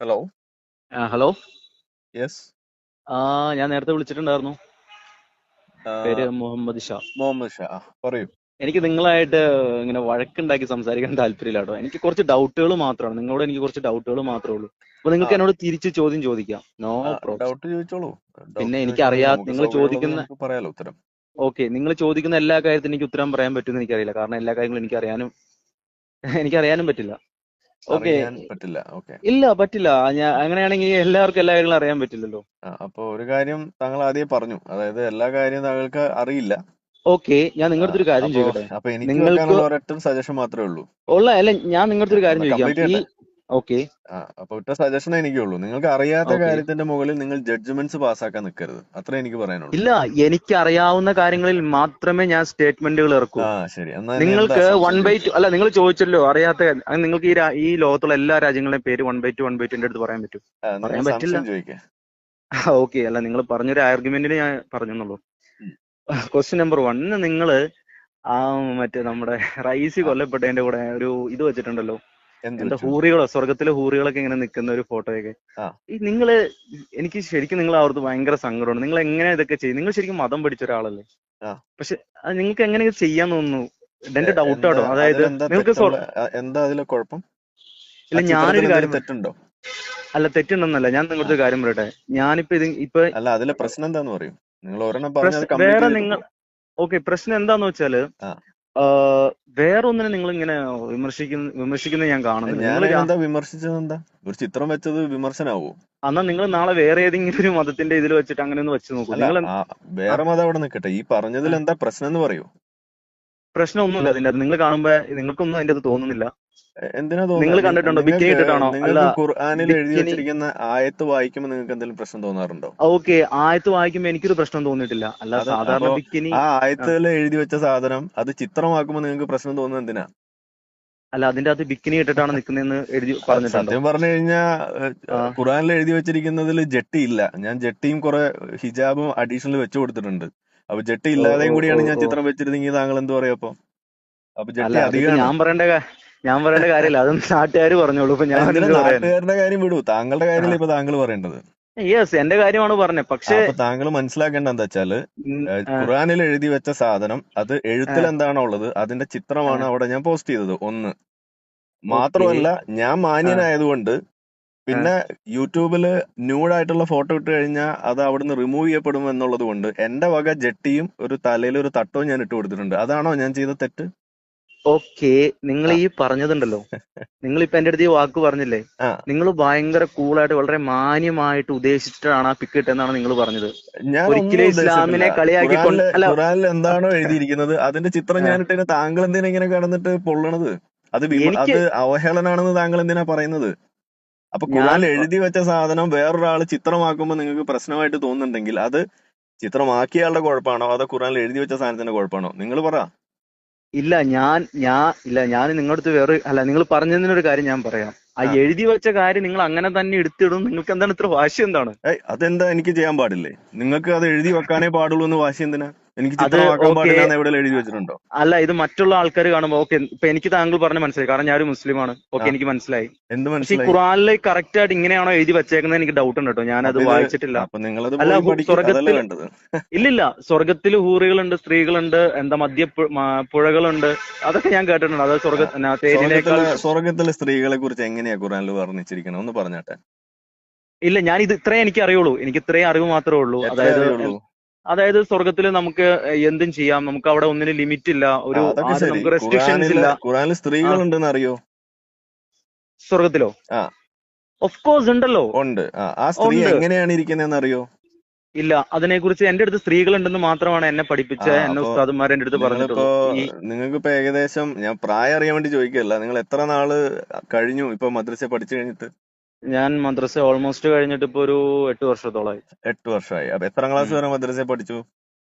Hello. Hello. Yes. ഞാൻ നേരത്തെ വിളിച്ചിട്ടുണ്ടായിരുന്നു. പേര് മുഹമ്മദ് ഷാ. മുഹമ്മദ് ഷാ. പറയൂ. എനിക്ക് നിങ്ങളായിട്ട് ഇങ്ങനെ വഴക്കുണ്ടാക്കി സംസാരിക്കാൻ താല്പര്യമില്ല കേട്ടോ. എനിക്ക് കുറച്ച് ഡൗട്ടുകൾ മാത്രമാണ്, നിങ്ങളോട് എനിക്ക് കുറച്ച് ഡൗട്ടുകൾ മാത്രമേ ഉള്ളൂ. അപ്പൊ ആ നിങ്ങൾക്ക് എന്നോട് തിരിച്ച് ചോദ്യം ചോദിക്കാം, നോ പ്രോബ്ലം. ഡൗട്ട് ചോദിച്ചോളൂ. പിന്നെ ഡൗട്ട് ചോദിക്കുകയാണെങ്കിൽ എനിക്കറിയാ നമുക്ക് നിങ്ങൾ സൗകര്യമുള്ളത് ചോദിക്കുന്ന നമുക്ക് പറയാലോ ഉത്തരം. ഓക്കെ, നിങ്ങൾ ചോദിക്കുന്ന എല്ലാ കാര്യത്തിനും എനിക്ക് ഉത്തരം പറയാൻ പറ്റുമെന്ന് എനിക്കറിയില്ല, കാരണം എല്ലാ കാര്യങ്ങളും എനിക്കറിയാനും എനിക്കറിയാനും പറ്റില്ല. ഓക്കെ. അറിയാൻ പറ്റില്ല. ഓക്കെ. ഇല്ല, പറ്റില്ല. ഞാൻ അങ്ങനെയാണെങ്കിൽ എല്ലാവർക്കും എല്ലാ കാര്യങ്ങളും അറിയാൻ പറ്റില്ലല്ലോ. അപ്പോൾ ഒരു കാര്യം താങ്കൾ ആദ്യം പറഞ്ഞു, അതായത് എല്ലാ കാര്യവും താങ്കൾക്ക് അറിയില്ല. ഓക്കെ, ഞാൻ ആ, നിങ്ങളുടെ ഒരു കാര്യം അപ്പോ ചോദിക്കട്ടെ. അപ്പൊ എനിക്ക് നിങ്ങൾക്ക് വെക്കാനുള്ള ഒരൊറ്റ സജഷൻ മാത്രമേ ഉള്ളൂ. അല്ല, ഞാൻ നിങ്ങളുടെ ഒരു കാര്യം ഒന്ന് ചോദിക്കാം. കംപ്ലീറ്റ് ചെയ്യട്ടെ. ഓക്കെ. അപ്പൊ ഒറ്റ സജഷനേ എനിക്കുള്ളൂ. നിങ്ങൾക്ക് അറിയാത്ത ഓക്കെ. കാര്യത്തിന്റെ മുകളിൽ നിങ്ങൾ ജഡ്ജ്മെന്റ്സ് പാസ്സാക്കാൻ നിൽക്കരുത്. അത്രേ എനിക്ക് പറയാനുള്ളൂ. ഇല്ല, എനിക്ക് അറിയാവുന്ന കാര്യങ്ങളിൽ മാത്രമേ ഞാൻ സ്റ്റേറ്റ്മെന്റുകൾ ഇറക്കൂ. ശരി, എന്നാ ഇനി എന്താ നിങ്ങൾക്ക് സംശയം 1/2 ചോദിച്ചോ. അല്ല, നിങ്ങൾ ചോദിച്ചല്ലോ അറിയാത്ത അങ്ങനെ നിങ്ങൾക്ക് ഈ ലോകത്തുള്ള എല്ലാ രാജ്യങ്ങളുടെയും പേര് 1/2 എന്റെ അടുത്ത് പറയാൻ പറ്റും? നിങ്ങൾ പറയാൻ പറ്റില്ല. സംശയം ചോദിക്കേ. ഓക്കെ, അല്ല, നിങ്ങൾ പറഞ്ഞൊരു ആർഗ്യുമെന്റിന് ഞാൻ പറഞ്ഞെന്നുള്ളൂ. ഉം. ക്വസ്റ്റ്യൻ നമ്പർ 1, നിങ്ങള് ആ മറ്റേ നമ്മുടെ റൈസി ആ, കൊല്ലപ്പെട്ടതിന്റെ കൂടെ ഒരു ഇത് വെച്ചിട്ടുണ്ടല്ലോ, എന്ത് എന്താ വെച്ചു? ഹൂറികളോ, സ്വർഗത്തിലെ ഹൂറികളൊക്കെ ഇങ്ങനെ നിൽക്കുന്ന ഒരു ഫോട്ടോയൊക്കെ. ആ ഈ നിങ്ങള് എനിക്ക് ശരിക്കും നിങ്ങൾ അവർക്ക് ഭയങ്കര സങ്കടമാണ്. നിങ്ങൾ എങ്ങനെ ഇതൊക്കെ ചെയ്യും? നിങ്ങൾ ശരിക്കും മതം പഠിച്ച ഒരാളല്ലേ? ആ പക്ഷെ അത് നിങ്ങൾക്ക് എങ്ങനെ ഇത് ചെയ്യാൻ തോന്നുന്നു? എന്റെ ഡൗട്ട് എന്താ ആട്ടോ. അതായത് അതിലെന്താ നിങ്ങൾക്ക് തെറ്റുള്ള? എന്താ അതിലെ കുഴപ്പം? ആ ഇല്ല, ചിത്രത്തിൽ ഞാനൊരു എന്തെങ്കിലും കാര്യം തെറ്റുണ്ടോ? അല്ല, തെറ്റുണ്ടെന്നല്ല, ഞാൻ ആ നിങ്ങളുടെ ഒരു കാര്യം പറയട്ടെ. ഞാനിപ്പോ ഇപ്പൊ അല്ല, അതിലെ പ്രശ്നം എന്താന്ന് പറയും. നിങ്ങൾ ഒരെണ്ണം പറഞ്ഞ് അത് പ്രശ്നം കംപ്ലീറ്റ് വേറെ ചെയ്തിട്ട് നിങ്ങൾ പോ. ഓക്കെ, പ്രശ്നം എന്താന്ന് വെച്ചാല് ആ വേറൊന്നിനെ നിങ്ങൾ ഇങ്ങനെ വിമർശിക്കുന്നത് ഞാൻ കാണുന്നില്ല. ഞാൻ അതിനെന്താ വിമർശിച്ചത്? എന്താ ഒരു ചിത്രം വെച്ചത് വിമർശനാവോ? എന്നാൽ നിങ്ങൾ നാളെ വേറെ ഏതെങ്കിലും ഒരു മതത്തിന്റെ ഇതിൽ വെച്ചിട്ട് അങ്ങനെ ഒന്ന് വെച്ച് നോക്കൂ അല്ല, നിങ്ങൾ. വേറെ മതം അവിടെ നിൽക്കട്ടെ. ഈ പറഞ്ഞതിൽ എന്താ പ്രശ്നം എന്ന് പറയൂ. പ്രശ്നമൊന്നുമില്ല അതിന്റെ അത്. നിങ്ങൾ കാണുമ്പോ നിങ്ങൾക്കൊന്നും അതിന്റെ അത് തോന്നുന്നില്ല? എന്തിനാ നിങ്ങൾ തോന്നുക? കണ്ടിട്ടുണ്ടോ ബിക്കിനി ഇട്ടിട്ടാണോ? അല്ല, നിങ്ങൾക്ക് ഖുർആനിൽ എഴുതി ബിക്കിനി. വെച്ചിരിക്കുന്ന ആയത്ത് വായിക്കുമ്പോൾ നിങ്ങൾക്ക് എന്തെങ്കിലും പ്രശ്നം തോന്നാറുണ്ടോ? ഓക്കെ, ആയത്ത് വായിക്കുമ്പോ എനിക്കൊരു പ്രശ്നം തോന്നിയിട്ടില്ല. അല്ല, അപ്പോ സാധാരണ ബിക്കിനി. ആ ആയത്തിൽ എഴുതി വെച്ച സാധനം അത് ചിത്രമാക്കുമ്പോൾ നിങ്ങൾക്ക് പ്രശ്നം തോന്നുന്നത് എന്തിനാ? അല്ല, അതിന്റെ അകത്ത് ബിക്കിനി ഇട്ടിട്ടാണ് നിൽക്കുന്നതെന്ന് എഴുതി പറഞ്ഞിട്ടുണ്ടോ? സത്യം പറഞ്ഞു കഴിഞ്ഞാൽ ആ ഖുറാനിൽ എഴുതി വെച്ചിരിക്കുന്നതിൽ ജട്ടി ഇല്ല. ഞാൻ ജട്ടിയും കുറെ ഹിജാബും അഡീഷണൽ വെച്ചു കൊടുത്തിട്ടുണ്ട്. അപ്പൊ ജട്ടി ഓ ഓ ഇല്ലാതെയും ഓ കൂടിയാണ് ഞാൻ ഓ ചിത്രം വെച്ചിരുന്നെങ്കിൽ താങ്കൾ എന്ത് പറയും അപ്പൊ? അപ്പൊ അല്ല, ജട്ടി അതിപ്പോ അധികമാണ്. ഞാൻ പറയേണ്ട കാര്യമില്ല. അതും നാട്ടുകാർ പറഞ്ഞോളൂ. ഇപ്പൊ ഞാൻ എന്തിനാ എന്ത് പറയാൻ? നാട്ടുകാരുടെ കാര്യം വിടൂ. താങ്കളുടെ കാര്യമല്ലേ ഇപ്പൊ താങ്കൾ പറയേണ്ടത്. യെസ്, എന്റെ കാര്യമാണ് പറഞ്ഞത്. പക്ഷേ അപ്പൊ താങ്കൾ മനസ്സിലാക്കേണ്ട എന്താ വെച്ചാല്, ഉം, ആ, ഖുറാനിൽ എഴുതി വെച്ച സാധനം അത് എഴുത്തിൽ ആ, എന്താണോ ഉള്ളത് അതിന്റെ ചിത്രമാണ് അവിടെ ഞാൻ പോസ്റ്റ് ചെയ്തത്. ഒന്ന് ഓക്കെ. മാത്രമല്ല, ഞാൻ ആ മാന്യനായതുകൊണ്ട് ആ പിന്നെ യൂട്യൂബില് ന്യൂഡായിട്ടുള്ള ഫോട്ടോ ഇട്ട് കഴിഞ്ഞാൽ അത് അവിടുന്ന് റിമൂവ് ചെയ്യപ്പെടും എന്നുള്ളത് കൊണ്ട് എന്റെ വക ജട്ടിയും ഒരു തലയിൽ ഒരു തട്ടവും ഞാൻ ഇട്ട് കൊടുത്തിട്ടുണ്ട്. അതാണോ ഞാൻ ചെയ്ത തെറ്റ്? ഓക്കെ, നിങ്ങൾ ആ ഈ പറഞ്ഞതുണ്ടല്ലോ, നിങ്ങളിപ്പോ എന്റെ അടുത്ത് ഈ വാക്ക് പറഞ്ഞില്ലേ, ആ നിങ്ങൾ ഭയങ്കര കൂളായിട്ട് വളരെ മാന്യമായിട്ട് ഉദ്ദേശിച്ചിട്ടാണ് ആ പിക്ക് ഇട്ടെന്നാണ് നിങ്ങൾ പറഞ്ഞത്. ഞാൻ ഒന്നും ഒരിക്കലും ഉദ്ദേശിച്ചിട്ടില്ല. ഇസ്ലാമിനെ കളിയാക്കിക്കൊണ്ട് അല്ല. ഖുറാനിൽ എന്താണോ എഴുതിയിരിക്കുന്നത് അതിന്റെ ചിത്രം ആ, ഞാൻ ഇട്ടതിന് താങ്കൾ എന്തിനാ ഇങ്ങനെ കിടന്നിട്ട് പൊള്ളണത്? എനിക്ക് അത് അവഹേളനാണെന്ന് താങ്കൾ എന്തിനാ പറയുന്നത്? അപ്പൊ ഞാൻ ഖുറാനിൽ എഴുതി വെച്ച സാധനം വേറൊരാൾ ചിത്രമാക്കുമ്പോൾ നിങ്ങൾക്ക് പ്രശ്നമായിട്ട് തോന്നുന്നുണ്ടെങ്കിൽ അത് ചിത്രമാക്കിയയാളുടെ കുഴപ്പമാണോ അതോ ഖുറാനിൽ എഴുതി വെച്ച സാധനത്തിന്റെ കുഴപ്പമാണോ? നിങ്ങൾ പറ. ഇല്ല, ഞാൻ നിങ്ങളുടെ അടുത്ത് അല്ല, നിങ്ങൾ പറഞ്ഞതിനൊരു കാര്യം ഞാൻ പറയാം. ആ ആ എഴുതി വെച്ച കാര്യം നിങ്ങൾ അങ്ങനെ തന്നെ എടുത്തിടും. നിങ്ങൾക്ക് എന്താണ് ഇത്ര വാശി? എന്താണ് അതെന്താ എനിക്ക് ചെയ്യാൻ പാടില്ലേ? നിങ്ങൾക്ക് അത് എഴുതി വെക്കാനേ പാടുള്ളൂ എന്ന് വാശി എന്തിനാ? എനിക്ക് അത്? ചിത്രമാക്കാൻ ഓക്കെ. പാടില്ല എന്ന് എവിടെ എഴുതി വെച്ചിട്ടുണ്ടോ? അല്ല, ഇത് മറ്റുള്ള ആൾക്കാർ കാണുമ്പോ ഓക്കെ, ഇപ്പൊ എനിക്ക് താങ്കൾ പറഞ്ഞ മനസ്സിലായി, കാരണം ഞാനൊരു മുസ്ലിമാണ്. ഓക്കെ, ആ എനിക്ക് മനസ്സിലായി. എന്ത് പക്ഷെ ഈ മനസ്സിലായി? ഖുറാനിൽ കറക്റ്റ് ആയിട്ട് ഇങ്ങനെയാണോ എഴുതി വെച്ചേക്കുന്നത് എനിക്ക് ഡൗട്ട് ഉണ്ട് കേട്ടോ. ഞാനത് വായിച്ചിട്ടില്ല. അപ്പൊ നിങ്ങളത് അല്ല, പോയി പഠിക്കുക, അതല്ലേ സ്വർഗത്തിൽ വേണ്ടത്. ഇല്ലില്ല, സ്വർഗത്തിൽ ഹൂറികളുണ്ട്, സ്ത്രീകളുണ്ട്, എന്താ പുഴകളുണ്ട്. അതൊക്കെ ഞാൻ കേട്ടിട്ടുണ്ട്. അത് ആ തേനിനേക്കാൾ. സ്വർഗത്തിലെ സ്ത്രീകളെ കുറിച്ച് എങ്ങനെയാ ഖുറാനിൽ വർണ്ണിച്ചിരിക്കണം ഒന്ന് പറഞ്ഞാട്ടെ. ഇല്ല, ഞാൻ ഇത് ഇത്രയും എനിക്ക് അറിയുള്ളൂ. എനിക്ക് ഇത്രയും അറിവ് മാത്രമേ ഉള്ളൂ. എത്രേ അറിയുള്ളൂ? അതായത് സ്വർഗത്തിൽ നമുക്ക് എന്തും ചെയ്യാം. നമുക്ക് അവിടെ ഒന്നിനും ലിമിറ്റ് ഇല്ല. അതൊക്കെ ആരും ശരി. നമുക്ക് റെസ്ട്രിക്ഷൻസ് ഇല്ല. ഖുറാനിൽ ആ, സ്ത്രീകളുണ്ടെന്ന് അറിയോ? സ്വർഗത്തിലോ? ആ ഓഫ് കോഴ്സ് ഉണ്ടല്ലോ. ഉണ്ട്. ആ സ്ത്രീ ഉണ്ട്. എങ്ങനെയാണ് ഇരിക്കുന്നതെന്ന് അറിയോ? ഇല്ല, അതിനെക്കുറിച്ച് എന്റെ അടുത്ത് സ്ത്രീകളുണ്ടെന്ന് മാത്രമാണ് എന്നെ പഠിപ്പിച്ച എന്നെ അപ്പൊ ഉസ്താദുമാർ എന്റെ അടുത്ത് നിങ്ങളിപ്പോ പറഞ്ഞിട്ടുള്ളൂ. നിങ്ങൾക്കിപ്പോ ഏകദേശം, ഞാൻ പ്രായം അറിയാൻ വേണ്ടി ചോദിക്കുകയല്ല, നിങ്ങൾ എത്ര നാള് കഴിഞ്ഞു ഇപ്പൊ മദ്രസ പഠിച്ചു കഴിഞ്ഞിട്ട്? ഞാൻ മദ്രസ ഓൾമോസ്റ്റ് കഴിഞ്ഞിട്ട് ഇപ്പൊ ഒരു 8 വർഷത്തോളമായി. 8 വർഷമായി. അപ്പൊ എത്രാം ക്ലാസ് ഉം. വരെ മദ്രസ പഠിച്ചു?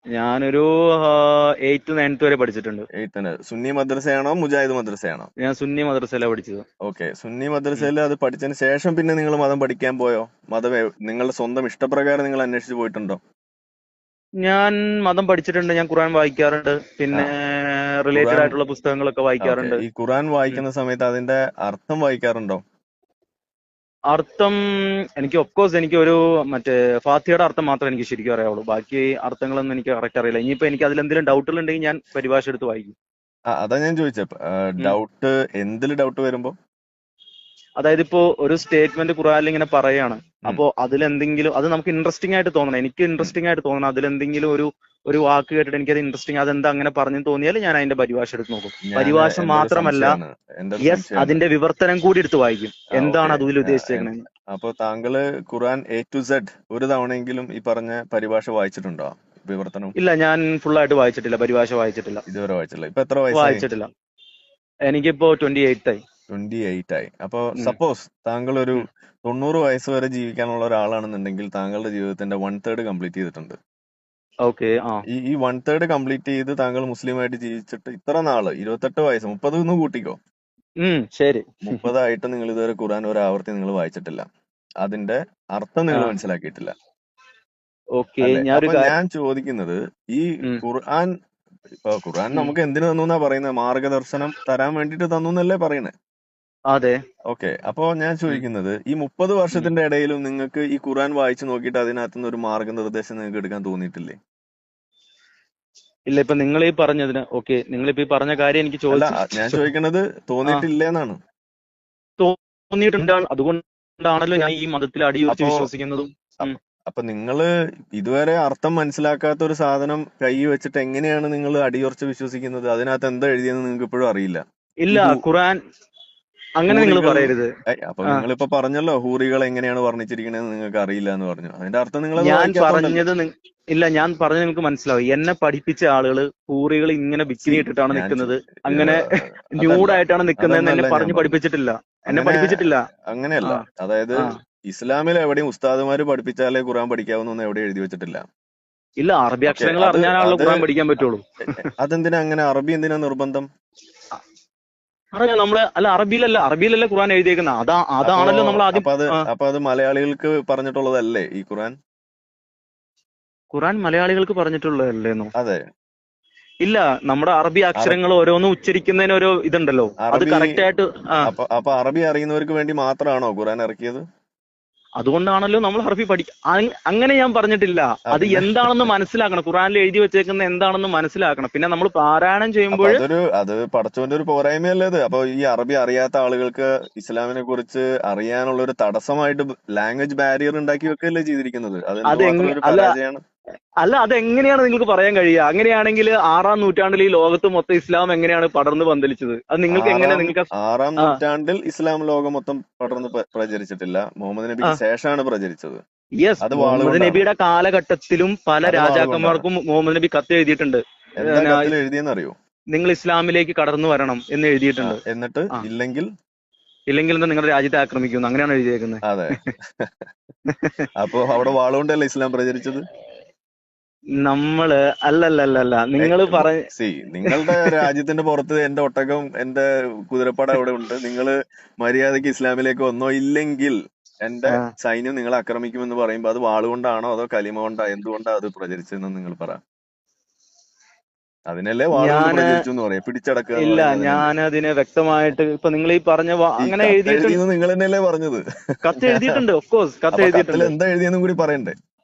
ഞാനൊരു 8th 9th വരെ പഠിച്ചിട്ടുണ്ട്. എയ്ത്തിന്. സുന്നി മദ്രസയാണോ മുജാഹിദ് മദ്രസയാണോ? ഞാൻ സുന്നി മദ്രസയിലാണ് പഠിച്ചത്. ഓക്കെ. സുന്നി ഉം. മദ്രസയിൽ അത് പഠിച്ചതിന് ശേഷം പിന്നെ നിങ്ങൾ മതം പഠിക്കാൻ പോയോ? നിങ്ങളുടെ സ്വന്തം ഇഷ്ടപ്രകാരം നിങ്ങൾ അന്വേഷിച്ച് പോയിട്ടുണ്ടോ? ഞാൻ മതം പഠിച്ചിട്ടുണ്ട്. ഞാൻ ഖുർആൻ വായിക്കാറുണ്ട്. ആ പിന്നെ റിലേറ്റഡ് ഖുറാൻ. ആയിട്ടുള്ള പുസ്തകങ്ങളൊക്കെ ഓക്കെ. വായിക്കാറുണ്ട്. ഈ ഖുറാൻ ഉം. വായിക്കുന്ന സമയത്ത് അതിന്റെ അർത്ഥം വായിക്കാറുണ്ടോ? അർത്ഥം എനിക്ക് ഒഫ്കോഴ്സ് എനിക്ക് ഒരു മറ്റേ ഫാത്തിഹയുടെ അർത്ഥം മാത്രമേ എനിക്ക് ശരിക്കും അറിയാവുള്ളൂ. ബാക്കി അർത്ഥങ്ങളൊന്നും എനിക്ക് കറക്റ്റ് അറിയില്ല. ഇനിയിപ്പോ എനിക്ക് അതിലെന്തെങ്കിലും ഡൗട്ടുകൾ ഉണ്ടെങ്കിൽ ഞാൻ പരിഭാഷ എടുത്ത് വായിക്കും. അതാ ഞാൻ ചോദിച്ചത്. ഉം. ഡൗട്ട് എന്തിൽ ഡൗട്ട് വരുമ്പോ? അതായത് ഇപ്പോ ഒരു സ്റ്റേറ്റ്മെന്റ് ഖുറാനിൽ ഇങ്ങനെ പറയാണ്. ഉം. അപ്പോ അതിലെന്തെങ്കിലും അത് നമുക്ക് ഇൻട്രസ്റ്റിംഗ് ആയിട്ട് തോന്നണം. എനിക്ക് ഉം. ഇൻട്രസ്റ്റിംഗ് ആയിട്ട് തോന്നണം. അതിലെന്തെങ്കിലും ഒരു വാക്ക് കേട്ടിട്ട് എനിക്കത് ഇൻട്രസ്റ്റിംഗ് അതെന്താ അങ്ങനെ പറഞ്ഞു തോന്നിയാൽ ഞാൻ അതിന്റെ പരിഭാഷ എടുത്ത് നോക്കും. ഞാൻ പരിഭാഷ എന്റെ ഒരു മാത്രമല്ല, സംശയമാണ്. എന്റെ ഒരു യെസ് സംശയമാണ്. അതിന്റെ വിവർത്തനം കൂടി എടുത്ത് വായിക്കും. എന്താണ് ഓക്കെ. അതിൽ ഉദ്ദേശിച്ചേക്കണത്. അപ്പൊ താങ്കള് ഖുർആൻ A to Z ഒരു തവണയെങ്കിലും ഈ പറഞ്ഞ പരിഭാഷ വായിച്ചിട്ടുണ്ടോ? വിവർത്തനം ഇല്ല, ഞാൻ full ആയിട്ട് വായിച്ചിട്ടില്ല. പരിഭാഷ വായിച്ചിട്ടില്ല. ഇതുവരെ വായിച്ചില്ല. ഇപ്പൊ എത്ര വയസ്സായി? വായിച്ചിട്ടില്ല. എനിക്കിപ്പോ 28 ആയി. 28 ആയി. അപ്പൊ ഉം. സപ്പോസ് താങ്കൾ ഒരു ഉം. 90 വയസ്സ് വരെ ജീവിക്കാനുള്ള ഒരാളാണെന്നുണ്ടെങ്കിൽ താങ്കളുടെ ജീവിതത്തിന്റെ 1/3 കംപ്ലീറ്റ് ചെയ്തിട്ടുണ്ട്. ഓക്കെ. ആ. ഈ 1/3 കംപ്ലീറ്റ് ചെയ്ത് താങ്കൾ മുസ്ലിമായിട്ട് ജീവിച്ചിട്ട് ഇത്ര നാള് 28 വയസ്സ് 30 എന്ന് കൂട്ടിക്കോ. ശരി. 30 ആയിട്ട് നിങ്ങൾ ഇതുവരെ ഖുർആൻ ഒരു ആവർത്തി നിങ്ങൾ വായിച്ചിട്ടില്ല. അതിന്റെ അർത്ഥം ആ. നിങ്ങൾ മനസ്സിലാക്കിയിട്ടില്ല. ഓക്കെ. അല്ലെ? ഞാനൊരു അപ്പൊ കാര്യം. ഞാൻ ചോദിക്കുന്നത് ഈ ഉം. ഖുർആൻ ഇപ്പൊ ഖുർആൻ ഉം. നമുക്ക് എന്തിനു തന്നു എന്നാ പറയുന്നത്? മാർഗദർശനം തരാൻ വേണ്ടിട്ട് തന്നു എന്നല്ലേ പറയുന്നത്. അതെ. ഓക്കെ. അപ്പൊ ഞാൻ ഉം. ചോദിക്കുന്നത് ഈ 30 ഉം. വർഷത്തിന്റെ ഇടയിലും നിങ്ങൾക്ക് ഈ ഖുർആൻ വായിച്ചു നോക്കിയിട്ട് അതിനകത്തുനിന്ന് ഒരു മാർഗനിർദ്ദേശം നിങ്ങൾക്ക് എടുക്കാൻ തോന്നിയിട്ടില്ലേ? ഇല്ല, ഇപ്പൊ നിങ്ങൾ ഈ പറഞ്ഞതിന് ഓക്കെ, നിങ്ങളിപ്പോ ഈ പറഞ്ഞ കാര്യം എനിക്ക് അല്ല, ഞാൻ ചോദിക്കണത് തോന്നിയിട്ടില്ലേന്നാണ്. തോന്നിയിട്ടുണ്ട്. അതുകൊണ്ടാണല്ലോ ഞാൻ ഈ മതത്തിൽ അടിയുറച്ച് അപ്പോ വിശ്വസിക്കുന്നതും. അപ്പൊ നിങ്ങള് ഇതുവരെ അർത്ഥം മനസ്സിലാക്കാത്ത ഒരു സാധനം കൈ വെച്ചിട്ട് എങ്ങനെയാണ് നിങ്ങൾ അടിയുറച്ച് വിശ്വസിക്കുന്നത്? അതിനകത്ത് എന്താ എഴുതിയെന്ന് നിങ്ങൾക്ക് ഇപ്പോഴും അറിയില്ല. ഇല്ല, ഖുർആൻ അങ്ങനെ നിങ്ങൾ ഹൂറികൾ പറയരുത്. അപ്പൊ നിങ്ങളിപ്പോ പറഞ്ഞല്ലോ ഹൂറികൾ എങ്ങനെയാണ് വർണ്ണിച്ചിരിക്കണതെന്ന് നിങ്ങൾക്ക് അറിയില്ല എന്ന് പറഞ്ഞു. അതിന്റെ അർത്ഥം നിങ്ങൾ ഞാൻ പറഞ്ഞത് ഇല്ല, ഞാൻ പറഞ്ഞത് നിങ്ങൾക്ക് മനസ്സിലാവും. എന്നെ പഠിപ്പിച്ച ആളുകൾ ഹൂറികൾ ഇങ്ങനെ ബിക്കിനി ഇട്ടിട്ടാണ് നിൽക്കുന്നത്, അങ്ങനെ ന്യൂഡായിട്ടാണ് നിൽക്കുന്നതെന്ന് എന്നെ പറഞ്ഞു പഠിപ്പിച്ചിട്ടില്ല. എന്നെ പഠിപ്പിച്ചിട്ടില്ല. അങ്ങനെയല്ല. അതായത് ഇസ്ലാമിൽ എവിടെയും ഉസ്താദുമാര് പഠിപ്പിച്ചാലേ ഖുർആൻ പഠിക്കാവുന്ന എവിടെ എഴുതി വെച്ചിട്ടില്ല. ഇല്ല, അറബി അക്ഷരങ്ങൾ അറിഞ്ഞാലാണല്ലോ ഖുർആൻ പഠിക്കാൻ പറ്റുള്ളൂ. അതെന്തിനാ അങ്ങനെ? അറബി എന്തിനാ നിർബന്ധം? അറബിയിലല്ല ഖുർആൻ എഴുതിയേക്കുന്നത്. അതാണല്ലോ നമ്മൾ ആദ്യം. അപ്പൊ അത് മലയാളികൾക്ക് പറഞ്ഞിട്ടുള്ളതല്ലേ ഈ ഖുർആൻ? ഖുർആൻ മലയാളികൾക്ക് പറഞ്ഞിട്ടുള്ളതല്ലേന്നോ? അതെ. ഇല്ല, നമ്മുടെ അറബി അക്ഷരങ്ങൾ ഓരോന്നും ഉച്ചരിക്കുന്നതിന് ഓരോ ഇതുണ്ടല്ലോ, അത് കറക്റ്റ് ആയിട്ട്. അപ്പൊ അറബി അറിയുന്നവർക്ക് വേണ്ടി മാത്രമാണോ ഖുർആൻ ഇറക്കിയത്? അതുകൊണ്ടാണല്ലോ നമ്മൾ അറബി അങ്ങനെ ഞാൻ പറഞ്ഞിട്ടില്ല. അത് എന്താണെന്ന് മനസ്സിലാക്കണം. ഖുർആനിൽ എഴുതി വെച്ചേക്കുന്ന എന്താണെന്ന് മനസ്സിലാക്കണം. പിന്നെ നമ്മൾ പാരായണം ചെയ്യുമ്പോൾ അത് പടച്ചോന്റെ ഒരു പോരായ്മയല്ലേ അത്? അപ്പൊ ഈ അറബി അറിയാത്ത ആളുകൾക്ക് ഇസ്ലാമിനെ കുറിച്ച് അറിയാനുള്ള ഒരു തടസ്സമായിട്ട് ലാംഗ്വേജ് ബാരിയർ ഉണ്ടാക്കി വെക്കുകയല്ലേ ചെയ്തിരിക്കുന്നത്? അതെങ്ങനെയാണ് നിങ്ങൾക്ക് പറയാൻ കഴിയുക? അങ്ങനെയാണെങ്കിൽ 6-ാം നൂറ്റാണ്ടിൽ ഈ ലോകത്ത് മൊത്തം ഇസ്ലാം എങ്ങനെയാണ് പടർന്ന് പന്തലിച്ചത്? അത് നിങ്ങൾക്ക് എങ്ങനെ? 6-ാം നൂറ്റാണ്ടിൽ ഇസ്ലാം ലോകം മൊത്തം പടർന്ന് പ്രചരിച്ചിട്ടില്ല. മുഹമ്മദ് നബിക്ക് ശേഷമാണ് പ്രചരിച്ചത്. യെസ്, മുഹമ്മദ് നബിയുടെ കാലഘട്ടത്തിലും പല രാജാക്കന്മാർക്കും മുഹമ്മദ് നബി കത്ത് എഴുതിയിട്ടുണ്ട്. എഴുതിയെന്നറിയോ? നിങ്ങൾ ഇസ്ലാമിലേക്ക് കടന്നു വരണം എന്ന് എഴുതിയിട്ടുണ്ട്. എന്നിട്ട് ഇല്ലെങ്കിൽ എന്താ നിങ്ങളുടെ രാജ്യത്തെ ആക്രമിക്കുന്നു, അങ്ങനെയാണ് എഴുതിയേക്കുന്നത്. അതെ. അപ്പൊ അവിടെ വാളുകൊണ്ടല്ലേ ഇസ്ലാം പ്രചരിച്ചത്? നമ്മള് അല്ലല്ല നിങ്ങൾ നിങ്ങളുടെ രാജ്യത്തിന്റെ പുറത്ത് എന്റെ ഒട്ടകം എന്റെ കുതിരപ്പട അവിടെ ഉണ്ട്. നിങ്ങള് മര്യാദക്ക് ഇസ്ലാമിലേക്ക് വന്നോ? ഇല്ലെങ്കിൽ എന്റെ സൈന്യം നിങ്ങളെ ആക്രമിക്കുമെന്ന് പറയുമ്പോ അത് വാളുകൊണ്ടാണോ അതോ കലിമ കൊണ്ടാ എന്തുകൊണ്ടാ അത് പ്രചരിച്ചതെന്ന് നിങ്ങൾ പറ. അതിനല്ലേ വാളുകൊണ്ട് പ്രചരിച്ചു എന്ന് പറയാം, പിടിച്ചടക്കുക. ഇല്ല, ഞാനതിനെ വ്യക്തമായിട്ട് ഇപ്പൊ നിങ്ങൾ ഈ പറഞ്ഞ അങ്ങനെ എഴുതിയിട്ടുണ്ട്. നിങ്ങൾ തന്നെയല്ലേ പറഞ്ഞത്? കത്ത് എഴുതിയിട്ടുണ്ട്. ഓഫ്കോഴ്സ് കത്ത് എഴുതിയിട്ടുണ്ട്. എന്താ എഴുതിയെന്നും കൂടി പറയണ്ടേ?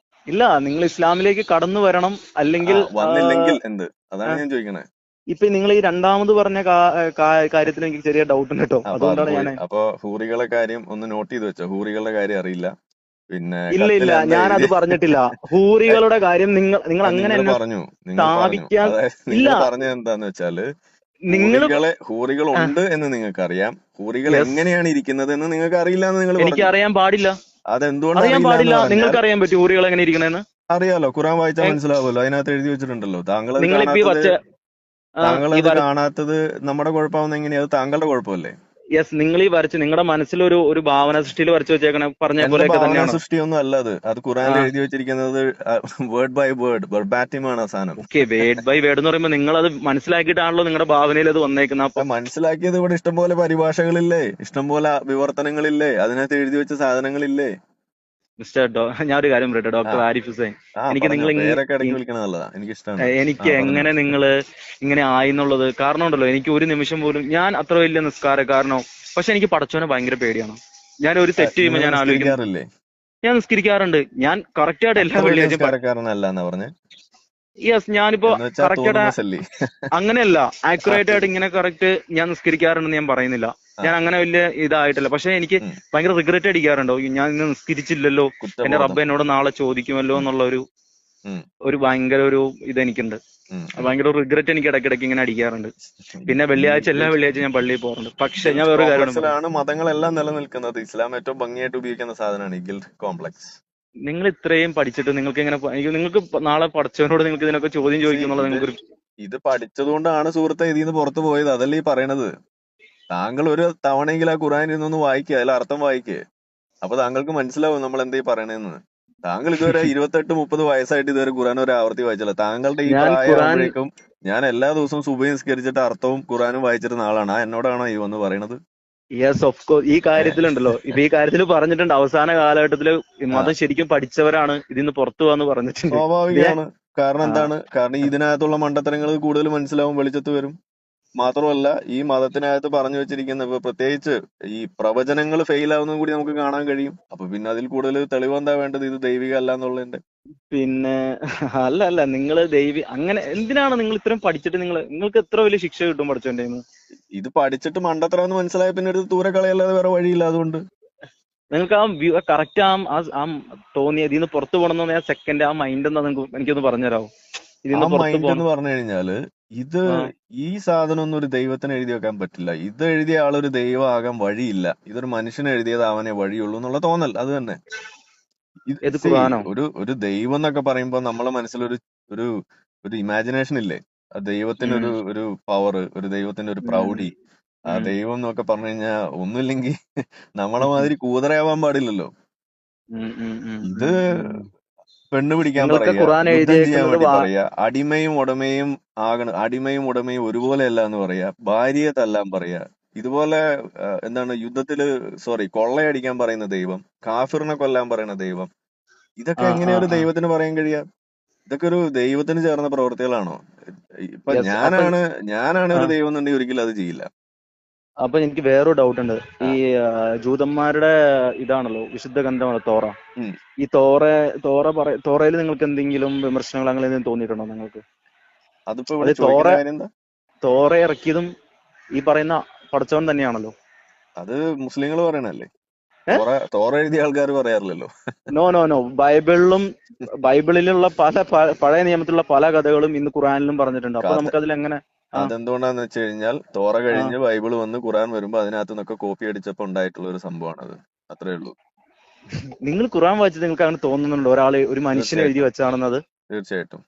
ഇല്ല, നിങ്ങൾ ഇസ്ലാമിലേക്ക് കടന്നു വരണം, അല്ലെങ്കിൽ വന്നില്ലെങ്കിൽ എന്ത്? അതാണ് ഞാൻ ചോദിക്കണേ. ഇപ്പൊ നിങ്ങൾ ഈ രണ്ടാമത് പറഞ്ഞ കാര്യത്തിൽ എനിക്ക് ചെറിയ ഡൗട്ട് ഉണ്ട് കേട്ടോ. അതുകൊണ്ടാണ് ഞാൻ. അപ്പൊ ഹൂറികളെ കാര്യം ഒന്ന് നോട്ട് ചെയ്ത് വെച്ചോ. ഹൂറികളുടെ കാര്യം അറിയില്ല. പിന്നെ ഇല്ല, ഞാൻ അത് പറഞ്ഞിട്ടില്ല. ഹൂറികളുടെ കാര്യം നിങ്ങൾ അങ്ങനെ പറഞ്ഞു. ഇല്ല, പറഞ്ഞത് എന്താന്ന് വെച്ചാല് ഹൂറികൾ ഉണ്ട് എന്ന് നിങ്ങൾക്ക് അറിയാം. ഹൂറികൾ എങ്ങനെയാണ് ഇരിക്കുന്നത് എന്ന് നിങ്ങൾക്ക് അറിയില്ല എന്ന് നിങ്ങൾ. എനിക്ക് അറിയാൻ പാടില്ല. അതെന്തുകൊണ്ടാണ് അറിയാൻ പാടില്ല? നിങ്ങൾക്ക് അറിയാൻ പറ്റും ഹൂറികൾ എങ്ങനെ ഇരിക്കണെന്ന്? അറിയാലോ, ഖുർആൻ വായിച്ചാൽ മനസ്സിലാവുമല്ലോ. അതിനകത്ത് എഴുതി വെച്ചിട്ടുണ്ടല്ലോ. താങ്കൾ കാണാത്തത് നമ്മുടെ കുഴപ്പമാവുന്ന എങ്ങനെയാ? അത് താങ്കളുടെ കുഴപ്പമല്ലേ? യെസ്, നിങ്ങൾ ഈ വരച്ച് നിങ്ങളുടെ മനസ്സിൽ ഒരു ഭാവന സൃഷ്ടിയിൽ വരച്ചു വെച്ചേക്കണ പറഞ്ഞ പോലെ സൃഷ്ടിയൊന്നും അല്ല അത്. അത് ഖുർആനിൽ എഴുതി വെച്ചിരിക്കുന്നത് വേർഡ് ബൈ വേർഡ് വെർബാറ്റിം ആണ് ആ സാധനം. വേർഡ് ബൈ വേർഡ് എന്ന് പറയുമ്പോൾ നിങ്ങൾ അത് മനസ്സിലാക്കിയിട്ടാണല്ലോ നിങ്ങളുടെ ഭാവനയിൽ അത് വന്നേക്കുന്നത്. അപ്പൊ മനസ്സിലാക്കിയത് ഇവിടെ ഇഷ്ടംപോലെ പരിഭാഷകളില്ലേ, ഇഷ്ടംപോലെ വിവർത്തനങ്ങളില്ലേ, അതിനകത്ത് എഴുതി വെച്ച സാധനങ്ങളില്ലേ? ഞാൻ ഒരു കാര്യം പറയട്ടെ, ഡോക്ടർ ആരിഫ് ഹുസൈൻ, എനിക്ക് എനിക്ക് എങ്ങനെ നിങ്ങൾ ഇങ്ങനെ ആയിന്നുള്ളത് കാരണം ഉണ്ടല്ലോ. എനിക്ക് ഒരു നിമിഷം പോലും, ഞാൻ അത്ര വലിയ നിസ്കാരക്കാരനോ, പക്ഷെ എനിക്ക് പടച്ചോനെ ഭയങ്കര പേടിയാണ്. ഞാൻ ഒരു തെറ്റ് ചെയ്യുമ്പോൾ നിങ്ങൾ ഞാൻ ആലോചിക്കും, നിസ്കരിക്കാറില്ലേ? ഞാൻ നിസ്കരിക്കാറുണ്ട്. ഞാൻ കറക്റ്റ് ആയിട്ട് എല്ലാ അത്ര വലിയ വെള്ളിയാഴ്ചയും നിസ്കാരക്കാരനല്ല എന്നാ പറഞ്ഞേ? യെസ്, ഞാനിപ്പോ എന്ന് വെച്ചാ കറക്റ്റ് തോന്നുന്ന ആയിട്ട് ശല്യ. അങ്ങനെയല്ല, ആ ആക്യുറേറ്റ് ആയിട്ട് ശരി. ഇങ്ങനെ കറക്റ്റ് ഞാൻ നിസ്കരിക്കാറുണ്ടെന്ന് ഞാൻ പറയുന്നില്ല. ആ ഞാൻ അങ്ങനെ വലിയ ഇതായിട്ടില്ല. പക്ഷെ എനിക്ക് ഉം. ഭയങ്കര റിഗ്രറ്റ് അടിക്കാറുണ്ടോ, ഞാൻ ഇന്ന് നിസ്കരിച്ചില്ലല്ലോ, എന്റെ കുറ്റബോധം. റബ്ബ് എന്നോട് നാളെ ചോദിക്കുമല്ലോ ഉം. എന്നുള്ള ഉം. ഒരു ഭയങ്കര ഇതെനിക്കുണ്ട്. ഉം. ഭയങ്കര റിഗ്രറ്റ് എനിക്ക് ഇടയ്ക്കിടയ്ക്ക് ഇങ്ങനെ അടിക്കാറുണ്ട്. പിന്നെ വെള്ളിയാഴ്ച എല്ലാ വെള്ളിയാഴ്ച ഞാൻ പള്ളിയിൽ പോകാറുണ്ട്. പക്ഷെ ഞാൻ ഗിൽറ്റ് വേറൊരു കാര്യമാണ് പറയാം, കോംപ്ലക്സിലാണ് മതങ്ങളെല്ലാം നിലനിൽക്കുന്നത്. ഇസ്ലാം ഏറ്റവും ഭംഗിയായിട്ട് ഉപയോഗിക്കുന്ന സാധനമാണ് ഈ ഗിൽറ്റ് കോംപ്ലക്സ്. നിങ്ങൾ ഇത്രയും പഠിച്ചിട്ട് നിങ്ങൾക്ക് ഇങ്ങനെ നിങ്ങൾക്ക് നാളെ പഠിച്ചവനോട് നിങ്ങൾക്ക് ഇതിനൊക്കെ ചോദ്യം ചോദിക്കുന്നുള്ള നിങ്ങൾക്കൊരു ഇത് പഠിച്ചതുകൊണ്ടാണ് സുഹൃത്തെ ഇതിന്ന് പുറത്തു പോയത്. അതല്ലേ ഈ പറയണത്. താങ്കൾ ഒരു തവണയെങ്കിലും ആ ഖുർആൻ ഇരുന്നൊന്ന് വായിക്കുക, അതിൽ അർത്ഥം വായിക്കുക. അപ്പൊ താങ്കൾക്ക് മനസ്സിലാവും നമ്മൾ എന്താ ഈ പറയണേന്ന്. താങ്കൾ ഇതുവരെ 28-30 വയസ്സായിട്ട് ഇതുവരെ ഖുർആൻ ഒരു ആവർത്തി വായിച്ചില്ല. താങ്കളുടെ ഈ ഞാൻ ഖുറാൻ പ്രായമാകുമ്പോഴേക്കും ഞാൻ എല്ലാ ദിവസവും സുബഹി നിസ്കരിച്ചിട്ട് അർത്ഥവും ഖുർആനും വായിച്ചിരുന്ന ആളാണ്. എന്നോടാണോ ഈ വന്ന് പറയണത്? യെസ് ഓഫ് കോഴ്സ്, ഈ ഏഹ് കാര്യത്തിലുണ്ടല്ലോ, ഇപ്പൊ ഈ കാര്യത്തിൽ പറഞ്ഞിട്ടുണ്ട്, അവസാന കാലഘട്ടത്തില് ഈ ആ മതം ശരിക്കും പഠിച്ചവരാണ് ഇതിന്ന് പുറത്തു പോകാന്ന് പറഞ്ഞിട്ടുണ്ട്. ഇത് ഞാൻ സ്വാഭാവികമാണ്. കാരണം ആ എന്താണ്? കാരണം ഇതിനകത്തുള്ള മണ്ടത്തരങ്ങൾ കൂടുതൽ മനസ്സിലാവും, വെളിച്ചത്ത് വരും. മാത്രമല്ല ഈ മതത്തിനകത്ത് പറഞ്ഞു വെച്ചിരിക്കുന്ന ഇപ്പൊ പ്രത്യേകിച്ച് ഈ പ്രവചനങ്ങൾ ഫെയിൽ ആവുന്നതും കൂടി നമുക്ക് കാണാൻ കഴിയും. അപ്പൊ പിന്നെ അതിൽ കൂടുതൽ തെളിവ് എന്താ വേണ്ടത്? ഇത് ദൈവിക അല്ല എന്നുള്ളതിന്റെ. പിന്നെ അല്ല അല്ല, നിങ്ങൾ അങ്ങനെ എന്തിനാണ് നിങ്ങൾ ഇത്രയും പഠിച്ചിട്ട് നിങ്ങൾക്ക് എത്ര വലിയ ശിക്ഷ കിട്ടും പഠിച്ചോന്റെ കയ്യിന്ന്? ഇത് പഠിച്ചിട്ട് മണ്ടത്തരാന്ന് മനസ്സിലായ പിന്നെ എടുത്ത് ദൂരെ കളയല്ലാതെ വേറെ വഴിയില്ല. അതുകൊണ്ട് നിങ്ങൾക്ക് ആ കറക്റ്റ് ആ തോന്നിയ ഇതിന്ന് പുറത്തു പോകണം എന്ന് തോന്നിയ സെക്കൻഡ് ആ മൈൻഡ് എന്താ നിങ്ങൾക്ക് എനിക്കൊന്ന് പറഞ്ഞുതരാമോ? ആ ഇതിന്ന് പുറത്തു മൈൻഡ് എന്ന് പോകണം. പറഞ്ഞു കഴിഞ്ഞാല് ഇത് ആ ഈ സാധനം ഒന്നും ഒരു ദൈവത്തിന് എഴുതി വെക്കാൻ പറ്റില്ല. ഇത് എഴുതിയ ആളൊരു ദൈവം ആകാൻ വഴിയില്ല. ഇതൊരു മനുഷ്യന് എഴുതിയതാവാനേ വഴിയുള്ളൂ എന്നുള്ള തോന്നൽ അത് തന്നെ. ഇത് ഏത് സി ഖുറാനോ? ഒരു ദൈവം എന്നൊക്കെ പറയുമ്പോൾ നമ്മളെ മനസ്സിലൊരു ഒരു ഒരു ഇമാജിനേഷൻ ഇല്ലേ? ആ ദൈവത്തിന് ഉം ഒരു പവർ, ഒരു ദൈവത്തിന്റെ ഒരു ഉം പ്രൗഢി. ആ ഉം ദൈവം എന്നൊക്കെ പറഞ്ഞു കഴിഞ്ഞാൽ ഒന്നുമില്ലെങ്കിൽ നമ്മളെ ഉം മാതിരി കൂതറയാവാൻ പാടില്ലല്ലോ. ഉം ഉം ഉം ഇത് ഉം ഉം. പെണ്ണ് പിടിക്കാൻ നിങ്ങൾക്ക് പറയുക, ഖുറാൻ യുദ്ധം ചെയ്യാൻ എഴുതിയേക്കുന്നത് വേണ്ടി പറയുക, അടിമയും ഉടമയും അടിമയും ഉടമയും ഒരുപോലെയല്ല എന്ന് പറയാ, ഭാര്യയെ തല്ലാൻ പറയാ. ഇതുപോലെ എന്താണ് യുദ്ധത്തില് കൊള്ളയടിക്കാൻ പറയുന്ന ദൈവം, കാഫിറിനെ കൊല്ലാൻ പറയുന്ന ദൈവം. ഇതൊക്കെ ആ എങ്ങനെയാ ആ ഒരു ആ ദൈവത്തിന് പറയാൻ കഴിയാ? ഇതൊക്കെ ഒരു ദൈവത്തിന് ചേർന്ന പ്രവൃത്തികളാണോ? ഇപ്പൊ യെസ്. ഞാനാണ് ആ ഒരു ദൈവം എന്നുണ്ടെങ്കിൽ ഒരിക്കലും അത് ചെയ്യില്ല. അപ്പൊ എനിക്ക് വേറൊരു ഡൗട്ട് ഉണ്ട്. ആ ഈ ജൂതന്മാരുടെ ഇതാണല്ലോ വിശുദ്ധ ഗ്രന്ഥമാണ് തോറ. ഉം ഈ തോറയിൽ നിങ്ങൾക്ക് എന്തെങ്കിലും വിമർശനങ്ങൾ അങ്ങനെ എന്തെങ്കിലും തോന്നിയിട്ടുണ്ടോ നിങ്ങൾക്ക്? അതിപ്പോ അത് ഇവിടെ ചോദിക്കുന്ന കാര്യം എന്താ? തോറ ഇറക്കിയതും ഈ പറയുന്ന പടച്ചവൻ തന്നെയാണല്ലോ. അത് മുസ്ലിങ്ങൾ പറയണല്ലേ. ഏ തോറ എഴുതിയ ആൾക്കാർ പറയാറില്ലല്ലോ. നോ നോ നോ, ബൈബിളിലുള്ള പഴയ നിയമത്തിലുള്ള പല കഥകളും ഇന്ന് ഖുറാനിലും പറഞ്ഞിട്ടുണ്ട്. അപ്പൊ കഥ നമുക്കതിൽ എങ്ങനെ? ആ അതെന്തുകൊണ്ടാന്ന് വെച്ച് കഴിഞ്ഞാൽ തോറ ആ കഴിഞ്ഞ് ബൈബിൾ വന്ന് ഖുറാൻ വരുമ്പോ അതിനകത്ത് നിന്നൊക്കെ കോപ്പി അടിച്ചപ്പോ ഉണ്ടായിട്ടുള്ള ഒരു സംഭവമാണത്. അത്രേ ഉള്ളൂ. നിങ്ങൾ ഖുറാൻ വായിച്ചത് നിങ്ങൾക്ക് അങ്ങനെ തോന്നുന്നുണ്ടോ ഒരു മനുഷ്യനെ എഴുതി തീർച്ചയായിട്ടും. വെച്ചാണെന്നത്? തീർച്ചയായിട്ടും.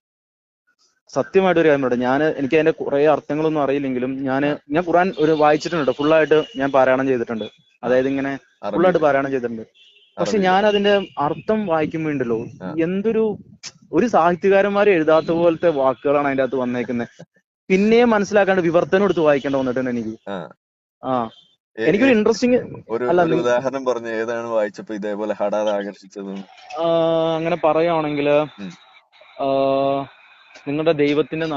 സത്യമായിട്ട് ഒരു കാര്യം പറയട്ടെ, എനിക്ക് അതിന്റെ കുറെ അർത്ഥങ്ങളൊന്നും അറിയില്ലെങ്കിലും ആ ഞാൻ ഖുറാൻ വായിച്ചിട്ടുണ്ട്. ഫുള്ളായിട്ട് ഞാൻ പാരായണം ചെയ്തിട്ടുണ്ട്. ആ അതായത് ഇങ്ങനെ ഫുള്ളായിട്ട് അറബിയില് പാരായണം ചെയ്തിട്ടുണ്ട്. പക്ഷെ അറബിയില് ഞാൻ അതിന്റെ അർത്ഥം വായിക്കുമ്പോ ഉണ്ടല്ലോ, ആ ഒരു സാഹിത്യകാരന്മാര് എഴുതാത്ത പോലത്തെ വാക്കുകളാണ് അതിന്റെ അകത്ത് വന്നേക്കുന്നത്. പിന്നെയും മനസ്സിലാക്കാണ്ട് വിവർത്തനം എടുത്ത് വായിക്കേണ്ട വന്നിട്ടുണ്ട് എനിക്ക്. ആ ആ ഏ- എനിക്കൊരു ഏ- ഇൻട്രസ്റ്റിംഗ് അല്ല ഒരു ഉദാഹരണം പറഞ്ഞു ഏതാണ് വായിച്ചപ്പോ ഇതേപോലെ ഹഠാത് ആകർഷിച്ചത്? അങ്ങനെ പറയുകയാണെങ്കിൽ ഉം നിങ്ങളുടെ ദൈവത്തിന്റെ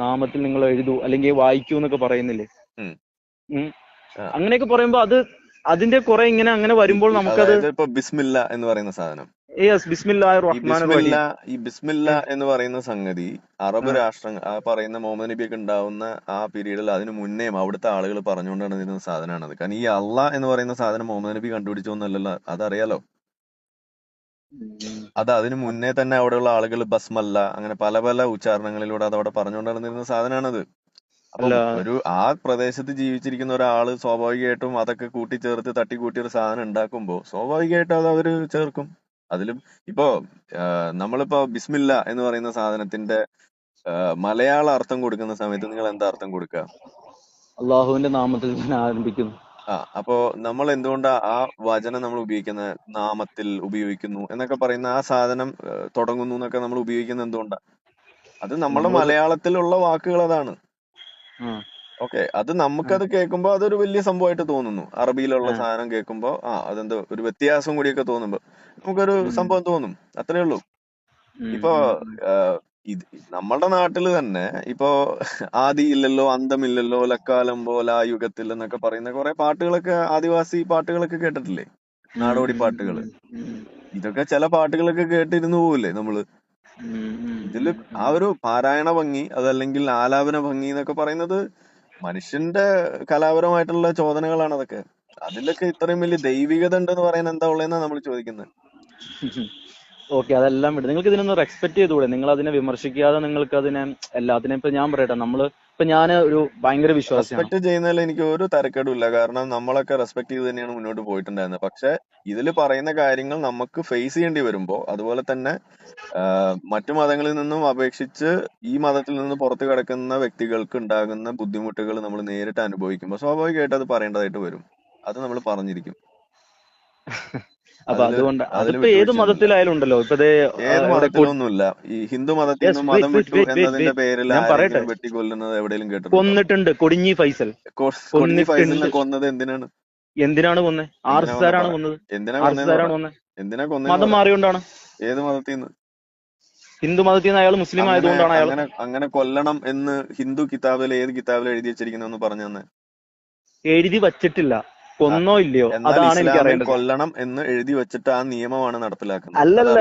നാമത്തിൽ നിങ്ങൾ എഴുതൂ അല്ലെങ്കിൽ വായിക്കൂ എന്നൊക്കെ പറയുന്നില്ലേ? ഉം ഉം. ആ അങ്ങനെയൊക്കെ പറയുമ്പോ അതിന്റെ കുറെ ഇങ്ങനെ അങ്ങനെ വരുമ്പോൾ നമുക്കത് അതായത് ഇപ്പൊ ബിസ്മില്ല എന്ന് പറയുന്ന സാധനം, യെസ്, ബിസ്മില്ലാഹിർ ഈ റഹ്മാനിർ റഹീം. ബിസ്മില്ല എന്ന് പറയുന്ന സംഗതി അറബ് ആ രാഷ്ട്രങ്ങൾ ആ പറയുന്ന മുഹമ്മദ് നബിയൊക്കെ ഉണ്ടാവുന്ന ആ പീരീഡിൽ അതിന് മുന്നേയും അവിടുത്തെ ആളുകൾ പറഞ്ഞുകൊണ്ട് നടന്നിരുന്ന സാധനമാണത്. കാരണം ഈ അള്ളാഹ് എന്ന് പറയുന്ന സാധനം മുഹമ്മദ് നബി കണ്ടുപിടിച്ചോന്നല്ലല്ലോ, അതറിയാലോ. ഉം. അത് അതിന് മുന്നേ തന്നെ അവിടെയുള്ള ആളുകൾ ബസ്മല്ല അങ്ങനെ പല പല ഉച്ചാരണങ്ങളിലൂടെ അത് അവിടെ പറഞ്ഞുകൊണ്ട് നടന്നിരുന്ന സാധനമാണത്. അല്ല അപ്പം ആ പ്രദേശത്ത് ജീവിച്ചിരിക്കുന്ന ഒരാള് സ്വാഭാവികമായിട്ടും അതൊക്കെ കൂട്ടിച്ചേർത്ത് തട്ടിക്കൂട്ടി ഒരു സാധനം ഉണ്ടാക്കുമ്പോൾ സ്വാഭാവികമായിട്ടും അത് അവര് ചേർക്കും. അതിലും ഇപ്പോ നമ്മളിപ്പോ ബിസ്മില്ല എന്ന് പറയുന്ന സാധനത്തിന്റെ മലയാള അർത്ഥം കൊടുക്കുന്ന സമയത്ത് നിങ്ങൾ എന്താ അർത്ഥം കൊടുക്കുക? അള്ളാഹുവിന്റെ നാമത്തിൽ ഞാൻ ആരംഭിക്കുന്നു. അപ്പോ നമ്മൾ എന്തുകൊണ്ടാ ആ വചനം നമ്മൾ ഉപയോഗിക്കുന്ന നാമത്തിൽ ഉപയോഗിക്കുന്നു എന്നൊക്കെ പറയുന്ന ആ സാധനം തുടങ്ങുന്നു എന്നൊക്കെ നമ്മൾ ഉപയോഗിക്കുന്നത് എന്തുകൊണ്ടാ? അത് നമ്മുടെ നമ്മളത് മലയാളത്തിലുള്ള വാക്കുകൾ അതാണ്. ആ ഓക്കെ, അത് ആ നമുക്കത് കേൾക്കുമ്പോ അതൊരു വലിയ സംഭവമായിട്ട് തോന്നുന്നു. അറബിയിലുള്ള ആ സാധനം കേൾക്കുമ്പോ അതെന്തോ ഒരു വ്യത്യാസം കൂടിയൊക്കെ തോന്നുമ്പോ നമുക്കൊരു ഉം സംഭവം തോന്നും. അത്രേ ഉള്ളൂ. ഉം ഇപ്പോ ഉം ഉം. ഇത് നമ്മളുടെ നാട്ടില് തന്നെ ഇപ്പോ ആദിയില്ലല്ലോ അന്തമില്ലല്ലോ ലക്കാലം പോലെ ആ യുഗത്തിൽ എന്നൊക്കെ പറയുന്ന കുറെ പാട്ടുകളൊക്കെ ആദിവാസി പാട്ടുകളൊക്കെ കേട്ടിട്ടില്ലേ? നാടോടി പാട്ടുകള്. ഇതൊക്കെ ചില പാട്ടുകളൊക്കെ കേട്ടിരുന്നു പോവില്ലേ നമ്മള്. ഇതില് ആ ഒരു പാരായണ ഭംഗി അതല്ലെങ്കിൽ ആലാപന ഭംഗി എന്നൊക്കെ പറയുന്നത് മനുഷ്യന്റെ കലാപരമായിട്ടുള്ള ചോദനകളാണ് അതൊക്കെ. അതിലൊക്കെ ഇത്രയും വലിയ ദൈവികത ഉണ്ടെന്ന് പറയാൻ എന്താ ഉള്ളതെന്നാ നമ്മൾ ചോദിക്കുന്നത്. ഓക്കെ, അതെല്ലാം വിട്. നിങ്ങൾക്ക് ഇതിനൊന്ന് റെസ്പെക്ട് ചെയ്തുകൂടെ? നിങ്ങൾ അതിനെ വിമർശിക്കാതെ നിങ്ങൾക്ക് അതിനെ എല്ലാത്തിനും ഇപ്പൊ ഞാൻ പറയട്ടെ, ഞാൻ ഒരു ഭയങ്കര വിശ്വാസിയാണ്. റെസ്പെക്ട് ചെയ്യുന്നതിൽ എനിക്ക് ഒരു തരക്കേടുമില്ല. കാരണം നമ്മളൊക്കെ റെസ്പെക്ട് ചെയ്ത് തന്നെയാണ് മുന്നോട്ട് പോയിട്ടുണ്ടായിരുന്നത്. പക്ഷെ ഇതിൽ പറയുന്ന കാര്യങ്ങൾ നമുക്ക് ഫേസ് ചെയ്യേണ്ടി വരുമ്പോൾ അതുപോലെ തന്നെ മറ്റു മതങ്ങളിൽ നിന്നും അപേക്ഷിച്ച് ഈ മതത്തിൽ നിന്ന് പുറത്ത് കിടക്കുന്ന വ്യക്തികൾക്ക് ഉണ്ടാകുന്ന ബുദ്ധിമുട്ടുകൾ നമ്മൾ നേരിട്ട് അനുഭവിക്കുമ്പോൾ സ്വാഭാവികമായിട്ട് അത് പറയേണ്ടതായിട്ട് വരും. അത് നമ്മൾ പറഞ്ഞിരിക്കും. അപ്പൊ അതുകൊണ്ട് അതിപ്പോ ഏത് മതത്തിലായാലും ഉണ്ടല്ലോ. ഇപ്പൊ ഏത് മതത്തിലൊന്നുമില്ല. ഈ ഹിന്ദു മതത്തിൽ നിന്ന് മതം വിട്ടു എന്നതിന്റെ പേരിൽ ആരെങ്കിലും വെട്ടിക്കൊല്ലുന്നത് എവിടെയെങ്കിലും കേട്ടിട്ടുണ്ടോ? കൊന്നിട്ടുണ്ട്. കൊടിഞ്ഞി ഫൈസൽ. കൊടിഞ്ഞി ഫൈസലിനെ കൊന്നത് എന്തിനാണ്? എന്തിനാണ് കൊന്നത്? ആർഎസ്എസ്കാരാണ് കൊന്നത്. എന്തിനാ കൊന്നത്? മതം മാറിയോണ്ടാണ്. ഏത് മതത്തിൽ നിന്ന്? ഹിന്ദു മതത്തിൽ നിന്ന് അയാൾ മുസ്ലിം ആയതുകൊണ്ടാണ് അയാൾ അങ്ങനെ കൊല്ലണം എന്ന് ഹിന്ദു കിതാബിൽ ഏത് കിതാബിൽ എഴുതി വെച്ചിരിക്കുന്നു പറഞ്ഞു തന്നെ? എഴുതി വച്ചിട്ടില്ല. കൊന്നോ ഇല്ലയോ അതാണ് എനിക്ക് അറിയേണ്ടത്. കൊല്ലണം എന്ന് എഴുതി വെച്ചിട്ട് ആ നിയമമാണ് നടപ്പിലാക്കുന്നത്. അല്ലല്ല,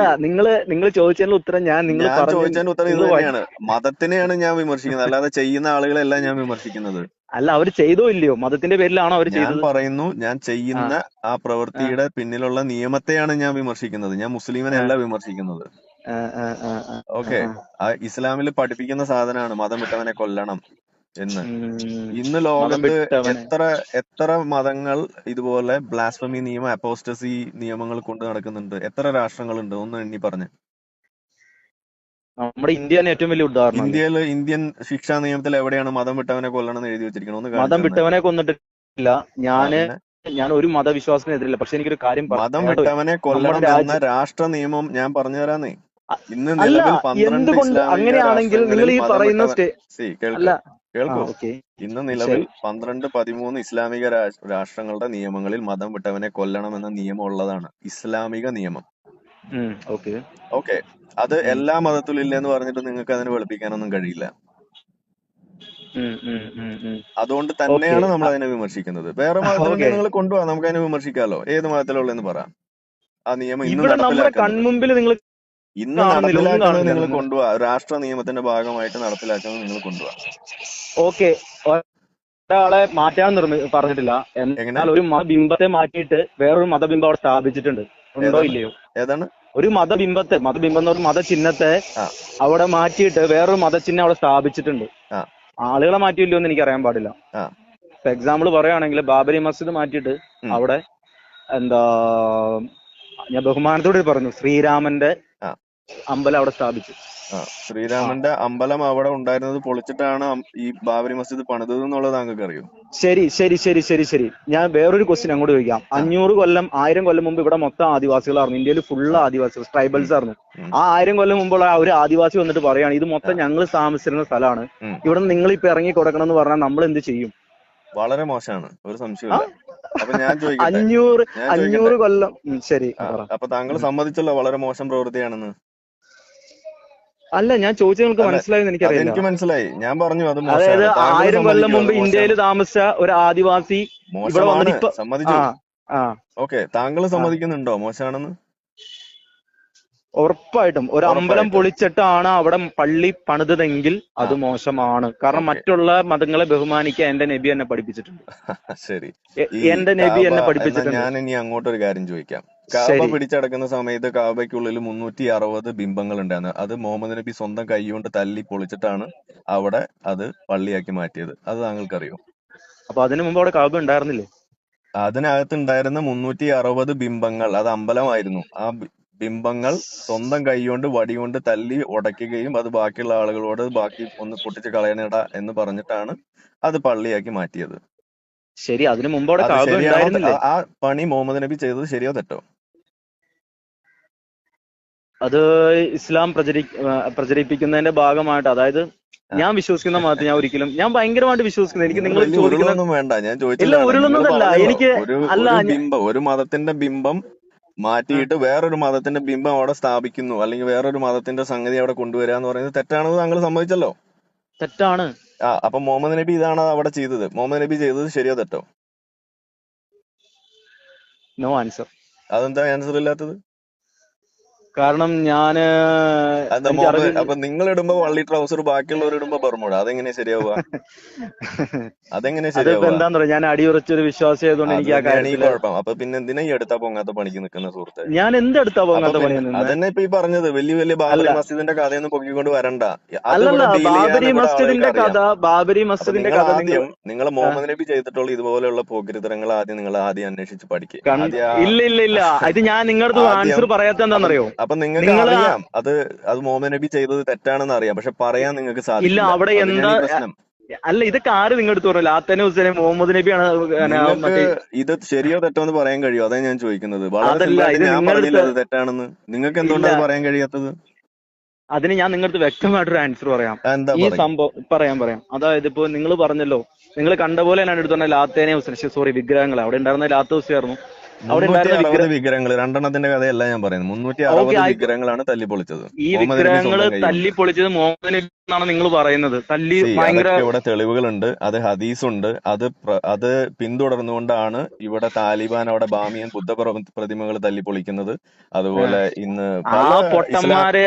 നിങ്ങൾ ചോദിച്ചതിന്റെ ഉത്തരം നിങ്ങൾ ചോദിച്ചതിന്റെ ഉത്തരം ഇത് തന്നെയാണ്. മതത്തിനെയാണ് ഞാൻ വിമർശിക്കുന്നത്, അല്ലാതെ ചെയ്യുന്ന ആളുകളെല്ലാം ഞാൻ വിമർശിക്കുന്നത്. അല്ല, അവർ ചെയ്തോ ഇല്ലയോ? മതത്തിന്റെ പേരിലാണോ അവർ ചെയ്തത്? ഞാൻ പറയുന്നു, ഞാൻ ചെയ്യുന്ന ആ പ്രവൃത്തിയുടെ പിന്നിലുള്ള നിയമത്തെയാണ് ഞാൻ വിമർശിക്കുന്നത്. ഞാൻ മുസ്ലിമിനെ അല്ല വിമർശിക്കുന്നത്. ഓക്കെ, ആ ഇസ്ലാമിൽ പഠിപ്പിക്കുന്ന സാധനമാണ് മതം വിട്ടവനെ കൊല്ലണം എന്ന്. ഇന്ന് ലോകത്ത് എത്ര മതങ്ങൾ ഇതുപോലെ ബ്ലാസ്ഫമി നിയമം, അപ്പോസ്റ്റസി നിയമങ്ങൾ കൊണ്ട് നടക്കുന്നുണ്ട്? എത്ര രാഷ്ട്രങ്ങളുണ്ട്? ഒന്ന് എണ്ണി പറഞ്ഞ്. നമ്മുടെ ഇന്ത്യ ഏറ്റവും വലിയ ഉദാഹരണം. ഇന്ത്യൻ ശിക്ഷാ നിയമത്തിൽ എവിടെയാണ് മതം വിട്ടവനെ കൊല്ലണം എന്ന് എഴുതി വെച്ചിരിക്കണം? മതം വിട്ടവനെ കൊന്നിട്ടില്ല. ഞാൻ ഒരു മതവിശ്വാസത്തിനെതിരില്ല. പക്ഷെ എനിക്കൊരു കാര്യം, മതം വിട്ടവനെ കൊല്ലണം എന്ന രാഷ്ട്ര നിയമം ഞാൻ പറഞ്ഞു തരാന്നേ. ഇന്ന് നിലവിൽ 12 അങ്ങനെയാണെങ്കിൽ നിങ്ങൾ ഈ പറയുന്ന കേൾക്കൂ. ഇന്ന് നിലവിൽ 12, 13 ഇസ്ലാമിക രാഷ്ട്രങ്ങളുടെ നിയമങ്ങളിൽ മതം വിട്ടവനെ കൊല്ലണം എന്ന നിയമം ഉള്ളതാണ്. ഇസ്ലാമിക നിയമം. ഓക്കെ, അത് എല്ലാ മതത്തിലും ഇല്ല എന്ന് പറഞ്ഞിട്ട് നിങ്ങൾക്ക് അതിനെ വെളുപ്പിക്കാനൊന്നും കഴിയില്ല. അതുകൊണ്ട് തന്നെയാണ് നമ്മൾ അതിനെ വിമർശിക്കുന്നത്. വേറെ മതത്തിൽ നിങ്ങൾ കൊണ്ടുപോകാം, നമുക്ക് അതിനെ വിമർശിക്കാലോ. ഏത് മതത്തിലുള്ളതെന്ന് പറ. ആ നിയമം ഇന്ന് നടപ്പിലാക്കുന്നത് നിങ്ങൾ കൊണ്ടുപോവാ. രാഷ്ട്ര നിയമത്തിന്റെ ഭാഗമായിട്ട് നടപ്പിലാക്കുന്നത് നിങ്ങൾ കൊണ്ടുപോവാ. ഓക്കെ, ഒരാളെ മാറ്റാൻ പറഞ്ഞിട്ടില്ല. എന്നാൽ ഒരു മതബിംബത്തെ മാറ്റിയിട്ട് വേറൊരു മതബിംബം അവിടെ സ്ഥാപിച്ചിട്ടുണ്ട്. ഉണ്ടോ ഇല്ലയോ? ഏതാണ്? ഒരു മതബിംബം എന്ന് പറഞ്ഞ മതചിഹ്നത്തെ അവിടെ മാറ്റിയിട്ട് വേറൊരു മതചിഹ്നം അവിടെ സ്ഥാപിച്ചിട്ടുണ്ട്. ആളുകളെ മാറ്റിയില്ലോ എന്ന് എനിക്ക് അറിയാൻ പാടില്ല. ഇപ്പൊ എക്സാമ്പിൾ പറയുകയാണെങ്കിൽ ബാബരി മസ്ജിദ് മാറ്റിയിട്ട് അവിടെ ഞാൻ ബഹുമാനത്തോടെ പറഞ്ഞു, ശ്രീരാമന്റെ അമ്പലം അവിടെ സ്ഥാപിച്ചു. ശ്രീരാമന്റെ അമ്പലം അവിടെ ഉണ്ടായിരുന്നത് പൊളിച്ചിട്ടാണ് ഈ ബാബരി മസ്ജിദ് പണിതത് എന്നുള്ളത് താങ്കൾക്ക് അറിയോ? ശരി. ഞാൻ വേറൊരു ക്വസ്റ്റ്യൻ അങ്ങോട്ട് ചോദിക്കാം. 500 കൊല്ലം 1000 കൊല്ലം മുമ്പ് ഇവിടെ മൊത്തം ആദിവാസികളായിരുന്നു. ഇന്ത്യയിൽ ഫുള്ള് ആദിവാസികൾ, ട്രൈബൽസ് ആയിരുന്നു. ആ 1000 കൊല്ലം മുമ്പുള്ള ഒരു ആദിവാസി വന്നിട്ട് പറയാണ്, ഇത് മൊത്തം ഞങ്ങൾ താമസിച്ചിരുന്ന സ്ഥലമാണ്, ഇവിടെ നിങ്ങൾ ഇപ്പൊ ഇറങ്ങി കൊടുക്കണം എന്ന് പറഞ്ഞാൽ നമ്മൾ എന്ത് ചെയ്യും? വളരെ മോശമാണ്, ഒരു സംശയമില്ല. അപ്പൊ ഞാൻ 500 കൊല്ലം. ശരി, അപ്പൊ താങ്കൾ സമ്മതിച്ചല്ലോ വളരെ മോശം പ്രവൃത്തിയാണെന്ന്. അല്ല, ഞാൻ ചോദിച്ചത് നിങ്ങൾക്ക് മനസ്സിലായെന്ന് എനിക്കറിയാം. എനിക്ക് മനസ്സിലായി. ഞാൻ പറഞ്ഞു അത് അതായത് 1000 കൊല്ലം മുമ്പ് ഇന്ത്യയിൽ താമസിച്ച ഒരു ആദിവാസി ഇവിടെ വന്നിട്ട് സമ്മതിച്ചു. ഓക്കെ, താങ്കൾ സമ്മതിക്കുന്നുണ്ടോ മോശമാണെന്ന്? ഉറപ്പായിട്ടും. ഒരു അമ്പലം പൊളിച്ചിട്ടാണ് അവിടെ പള്ളി പണിതെങ്കിൽ അത് മോശമാണ്. കാരണം മറ്റുള്ള മതങ്ങളെ ബഹുമാനിക്കാൻ എന്റെ നബി എന്നെ പഠിപ്പിച്ചിട്ടുണ്ട്. ശരി, എന്റെ നബി എന്നെ പഠിപ്പിച്ചിട്ടുണ്ട്. ഞാൻ ഇനി അങ്ങോട്ടൊരു കാര്യം ചോദിക്കാം. കാബ പിടിച്ചടക്കുന്ന സമയത്ത് കാബയ്ക്കുള്ളിൽ 360 ബിംബങ്ങൾ ഉണ്ടായിരുന്നു. അത് മുഹമ്മദ് നബി സ്വന്തം കൈകൊണ്ട് തല്ലി പൊളിച്ചിട്ടാണ് അവിടെ അത് പള്ളിയാക്കി മാറ്റിയത്. അത് താങ്കൾക്കറിയോ? അപ്പൊ അതിനു മുമ്പ് അവിടെ കാബ ഉണ്ടായിരുന്നില്ലേ? അതിനകത്തുണ്ടായിരുന്ന 360 ബിംബങ്ങൾ അത് അമ്പലമായിരുന്നു. ആ ബിംബങ്ങൾ സ്വന്തം കൈകൊണ്ട് വടികൊണ്ട് തല്ലി ഉടയ്ക്കുകയും അത് ബാക്കിയുള്ള ആളുകളോട് ബാക്കി ഒന്ന് പൊട്ടിച്ച് കളയണട എന്ന് പറഞ്ഞിട്ടാണ് അത് പള്ളിയാക്കി മാറ്റിയത്. ശരി, അതിനു മുമ്പ് അവിടെ കാബ ഉണ്ടായിരുന്നില്ലേ? ആ പണി മുഹമ്മദ് നബി ചെയ്തത് ശരിയോ തെറ്റോ? അത് ഇസ്ലാം പ്രചരിപ്പിക്കുന്നതിന്റെ ഭാഗമായിട്ട്, അതായത് ഞാൻ വിശ്വസിക്കുന്ന മതത്തിൽ ഞാൻ ഭയങ്കരമായിട്ട് വിശ്വസിക്കുന്നത്. എനിക്ക് നിങ്ങൾ വേണ്ട, ഞാൻ ഉരുളുന്നതല്ല എനിക്ക്. ഒരു മതത്തിന്റെ ബിംബം മാറ്റിയിട്ട് വേറൊരു മതത്തിന്റെ ബിംബം അവിടെ സ്ഥാപിക്കുന്നു, അല്ലെങ്കിൽ വേറൊരു മതത്തിന്റെ സംഗതി അവിടെ കൊണ്ടുവരിക എന്ന് പറയുന്നത് തെറ്റാണെന്ന് താങ്കൾ സമ്മതിച്ചല്ലോ. തെറ്റാണ്. അപ്പൊ മുഹമ്മദ് നബി ഇതാണ് അവിടെ ചെയ്തത്. മുഹമ്മദ് നബി ചെയ്തത് ശരിയോ തെറ്റോ? No answer. അതെന്താ ആൻസർ ഇല്ലാത്തത്? കാരണം ഞാന് അതെന്താ എനിക്ക് മുഹമ്മദ്, അറിവില്ല. അപ്പൊ നിങ്ങൾ ഇടുമ്പോ വള്ളി ട്രൗസർ ബാക്കിയുള്ളവർ ഇടുമ്പോ ബർമൂഡ, അതെങ്ങനെ ശരിയാവുക? അതെങ്ങനെ അതിപ്പോ ശരിയാവുക? എന്താന്ന് പറയാ, ഞാൻ അടിയുറച്ചൊരു വിശ്വാസി ആയതുകൊണ്ട് അത് എനിക്ക് ആ തന്നെയാണ് ഈ കാര്യത്തില് കുഴപ്പം. അപ്പൊ പിന്നെ എന്തിനാ ഈ എടുത്താ പൊങ്ങാത്ത പണിക്ക് നിൽക്കുന്ന സുഹൃത്തെ? ഞാൻ എന്തെടുത്താ അപ്പൊ പോകാത്ത പിന്നെ പണിയാ നിന്ന്. അതന്നെ ഇപ്പൊ ഈ പറഞ്ഞത്, വലിയ വലിയ അല്ല ബാബറി മസ്ജിദിന്റെ കഥയൊന്നും പൊക്കിക്കൊണ്ട് വരണ്ട. അത് അല്ലല്ല, ഇവിടെ ഡീൽ ചെയ്യാൻ ബാബരി ഇവിടെ ആളുകൾക്ക് മസ്ജിദിന്റെ അറിയാം. കഥ, ബാബരി അപ്പൊ മസ്ജിദിന്റെ നിങ്ങൾ കഥ നിങ്ങൾ ആദ്യം, നിങ്ങൾ മുഹമ്മദ് നബി ചെയ്തിട്ടുള്ള ഇതുപോലെയുള്ള പോക്കിരിത്തരങ്ങൾ നിങ്ങൾ ആദ്യം അന്വേഷിച്ച് പഠിക്കുക. ആദ്യം ഇല്ല ഇല്ല ഇല്ല, ഇത് ഞാൻ നിങ്ങളുടെ ആദ്യം ആൻസർ പറയാത്ത അപ്പൊ എന്താണെന്നറിയോ? അപ്പൊ നിങ്ങൾക്ക് നിങ്ങൾ അറിയാം അത് മുഹമ്മദ് നബി ചെയ്തത് തെറ്റാണെന്ന് അറിയാം, പക്ഷെ പറയാൻ നിങ്ങൾക്ക് ഇല്ല സാധിക്കില്ല. അവിടെ അത് തന്നെയാണ് എന്താ ഈ പ്രശ്നം. അല്ല, ഇതൊക്കെ ആര് നിങ്ങളുടെ അടുത്ത് പറഞ്ഞു? ലാത്തനെ ഹുസൈനെ മുഹമ്മദ് നബിയാണ് നിങ്ങൾക്ക് മറ്റേ. ഇത് ശരിയോ തെറ്റോ എന്ന് പറയാൻ കഴിയുമോ? അതാ ഞാൻ ചോദിക്കുന്നത്. വളരെ അതല്ല, സിമ്പിൾ ആയിട്ട് ഇത് ഞാൻ നിങ്ങളുടെ പറഞ്ഞില്ല അടുത്ത്. അത് തെറ്റാണെന്ന്. നിങ്ങൾക്ക് ഇല്ല, എന്തുകൊണ്ടാണ് അത് പറയാൻ കഴിയാത്തത്? അതിന് ഞാൻ നിങ്ങളുടെ അടുത്ത് വ്യക്തമായിട്ടൊരു ആൻസർ പറയാം. എന്താ ഈ പറയും? സംഭവം പറയാം. അതായത് ഇപ്പൊ നിങ്ങൾ പറഞ്ഞല്ലോ, നിങ്ങൾ കണ്ട പോലെ ഞാൻ എടുത്തു പറഞ്ഞ ലാത്തേനെ ഹുസൈൻ, സോറി, വിഗ്രഹങ്ങൾ അവിടെ ഉണ്ടായിരുന്ന ലാത്ത ഹുസൈനായിരുന്നു. അവിടെ ഉണ്ടായിരുന്ന 360 വിഗ്രഹങ്ങൾ, രണ്ടെണ്ണത്തിന്റെ കഥയല്ല ഞാൻ പറയുന്നത്. ഓക്കെ 360 വിഗ്രഹങ്ങളാണ് തല്ലിപ്പൊളിച്ചത് ഈ മുഹമ്മദ് നബി വിഗ്രഹങ്ങള് സ്വന്തം കൈ കൊണ്ട്. തല്ലി പൊളിച്ചത് മുഹമ്മദ് നബി എന്നാണ് നിങ്ങൾ പറയുന്നത്. തല്ലി ഭയങ്കര. അതൊക്കെ ഇവിടെ തെളിവുകളുണ്ട്, അത് ഹദീസുണ്ട്, അത് പിന്തുടർന്നുകൊണ്ടാണ് ഇവിടെ താലിബാൻ അവിടെ ബാമിയൻ ബുദ്ധ പ്രതിമകൾ തല്ലിപ്പൊളിക്കുന്നത്. അതുപോലെ ഇന്ന് ആ പല ഇസ്ലാം പൊട്ടന്മാര്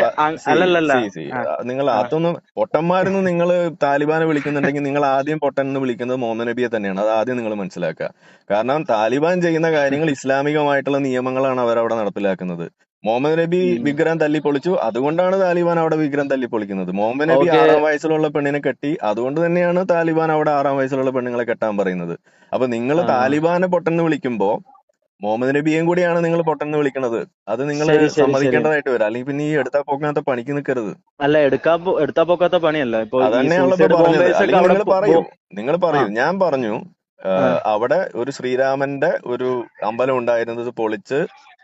അല്ലല്ലല്ല. ആ, നിങ്ങൾ ആ. അതൊന്നും പൊട്ടന്മാരെന്ന് നിങ്ങൾ താലിബാനെ വിളിക്കുന്നുണ്ടെങ്കിൽ നിങ്ങൾ ആദ്യം പൊട്ടൻ എന്ന് വിളിക്കുന്നത് മുഹമ്മദ് നബിയെ തന്നെയാണ്. അത് ആദ്യം നിങ്ങൾ മനസ്സിലാക്കുക. കാരണം താലിബാൻ ചെയ്യുന്ന കാര്യങ്ങൾ ഇസ്ലാമികമായിട്ടുള്ള നിയമങ്ങളാണ് അവരവിടെ നടപ്പിലാക്കുന്നത്. മുഹമ്മദ് നബി വിഗ്രഹം തല്ലിപ്പൊളിച്ചു, അതുകൊണ്ടാണ് താലിബാൻ അവിടെ വിഗ്രഹം തല്ലിപ്പൊളിക്കുന്നത്. മുഹമ്മദ് നബി ഓക്കെ 6 വയസ്സിലുള്ള പെണ്ണിനെ കെട്ടി, അതുകൊണ്ട് തന്നെയാണ് താലിബാൻ അവിടെ 6 വയസ്സുള്ള പെണ്ണുങ്ങളെ കെട്ടാൻ പറയുന്നത്. അപ്പൊ നിങ്ങൾ താലിബാനെ പൊട്ടെന്ന് വിളിക്കുമ്പോ മുഹമ്മദ് നബിയെയും കൂടിയാണ് നിങ്ങൾ പൊട്ടെന്ന് വിളിക്കുന്നത്. അത് നിങ്ങൾ ശരി ശരി ശരി. സമ്മതിക്കേണ്ടതായിട്ട് വരും. അല്ലെങ്കിൽ പിന്നെ ഈ എടുത്താ പോകാത്ത പണിക്ക് നിൽക്കരുത്. അല്ല, എടുത്താ പോക്കാത്ത പണിയല്ല. ഇപ്പൊ ഈ അതന്നെയാണല്ലോ ഇപ്പൊ സൂസൈഡ് പറഞ്ഞത്. ബോംബേഴ്സ് ഒക്കെ അല്ലെങ്കിൽ അവിടെ നിങ്ങൾ ആ, പറയൂ. ഞാൻ പറഞ്ഞു, ആ, അവിടെ ഒരു ശ്രീരാമന്റെ ഒരു അമ്പലം ഉണ്ടായിരുന്നത് പൊളിച്ച്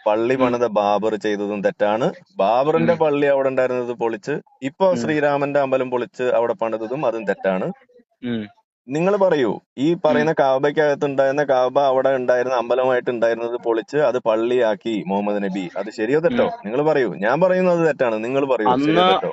പള്ളി ഉം, പണിത ബാബർ ചെയ്തതും തെറ്റാണ്. ബാബറിന്റെ ഉം, പള്ളി അവിടെ ഉണ്ടായിരുന്നത് പൊളിച്ച് ഇപ്പൊ ഉം, ശ്രീരാമന്റെ അമ്പലം പൊളിച്ച് അവിടെ പണിതതും അതും തെറ്റാണ്. ഉം. നിങ്ങൾ പറയൂ, ഈ ഉം. പറയുന്ന കാബയ്ക്കകത്ത് ഉണ്ടായിരുന്ന കാബ അവിടെ ഉണ്ടായിരുന്ന അമ്പലമായിട്ട് ഉണ്ടായിരുന്നത് പൊളിച്ച് അത് പള്ളിയാക്കി മുഹമ്മദ് നബി, അത് ശരിയോ തെറ്റോ? നിങ്ങൾ പറയൂ. ഞാൻ പറയുന്നത് തെറ്റാണ്, നിങ്ങൾ പറയൂ ശരിയോ തെറ്റോ?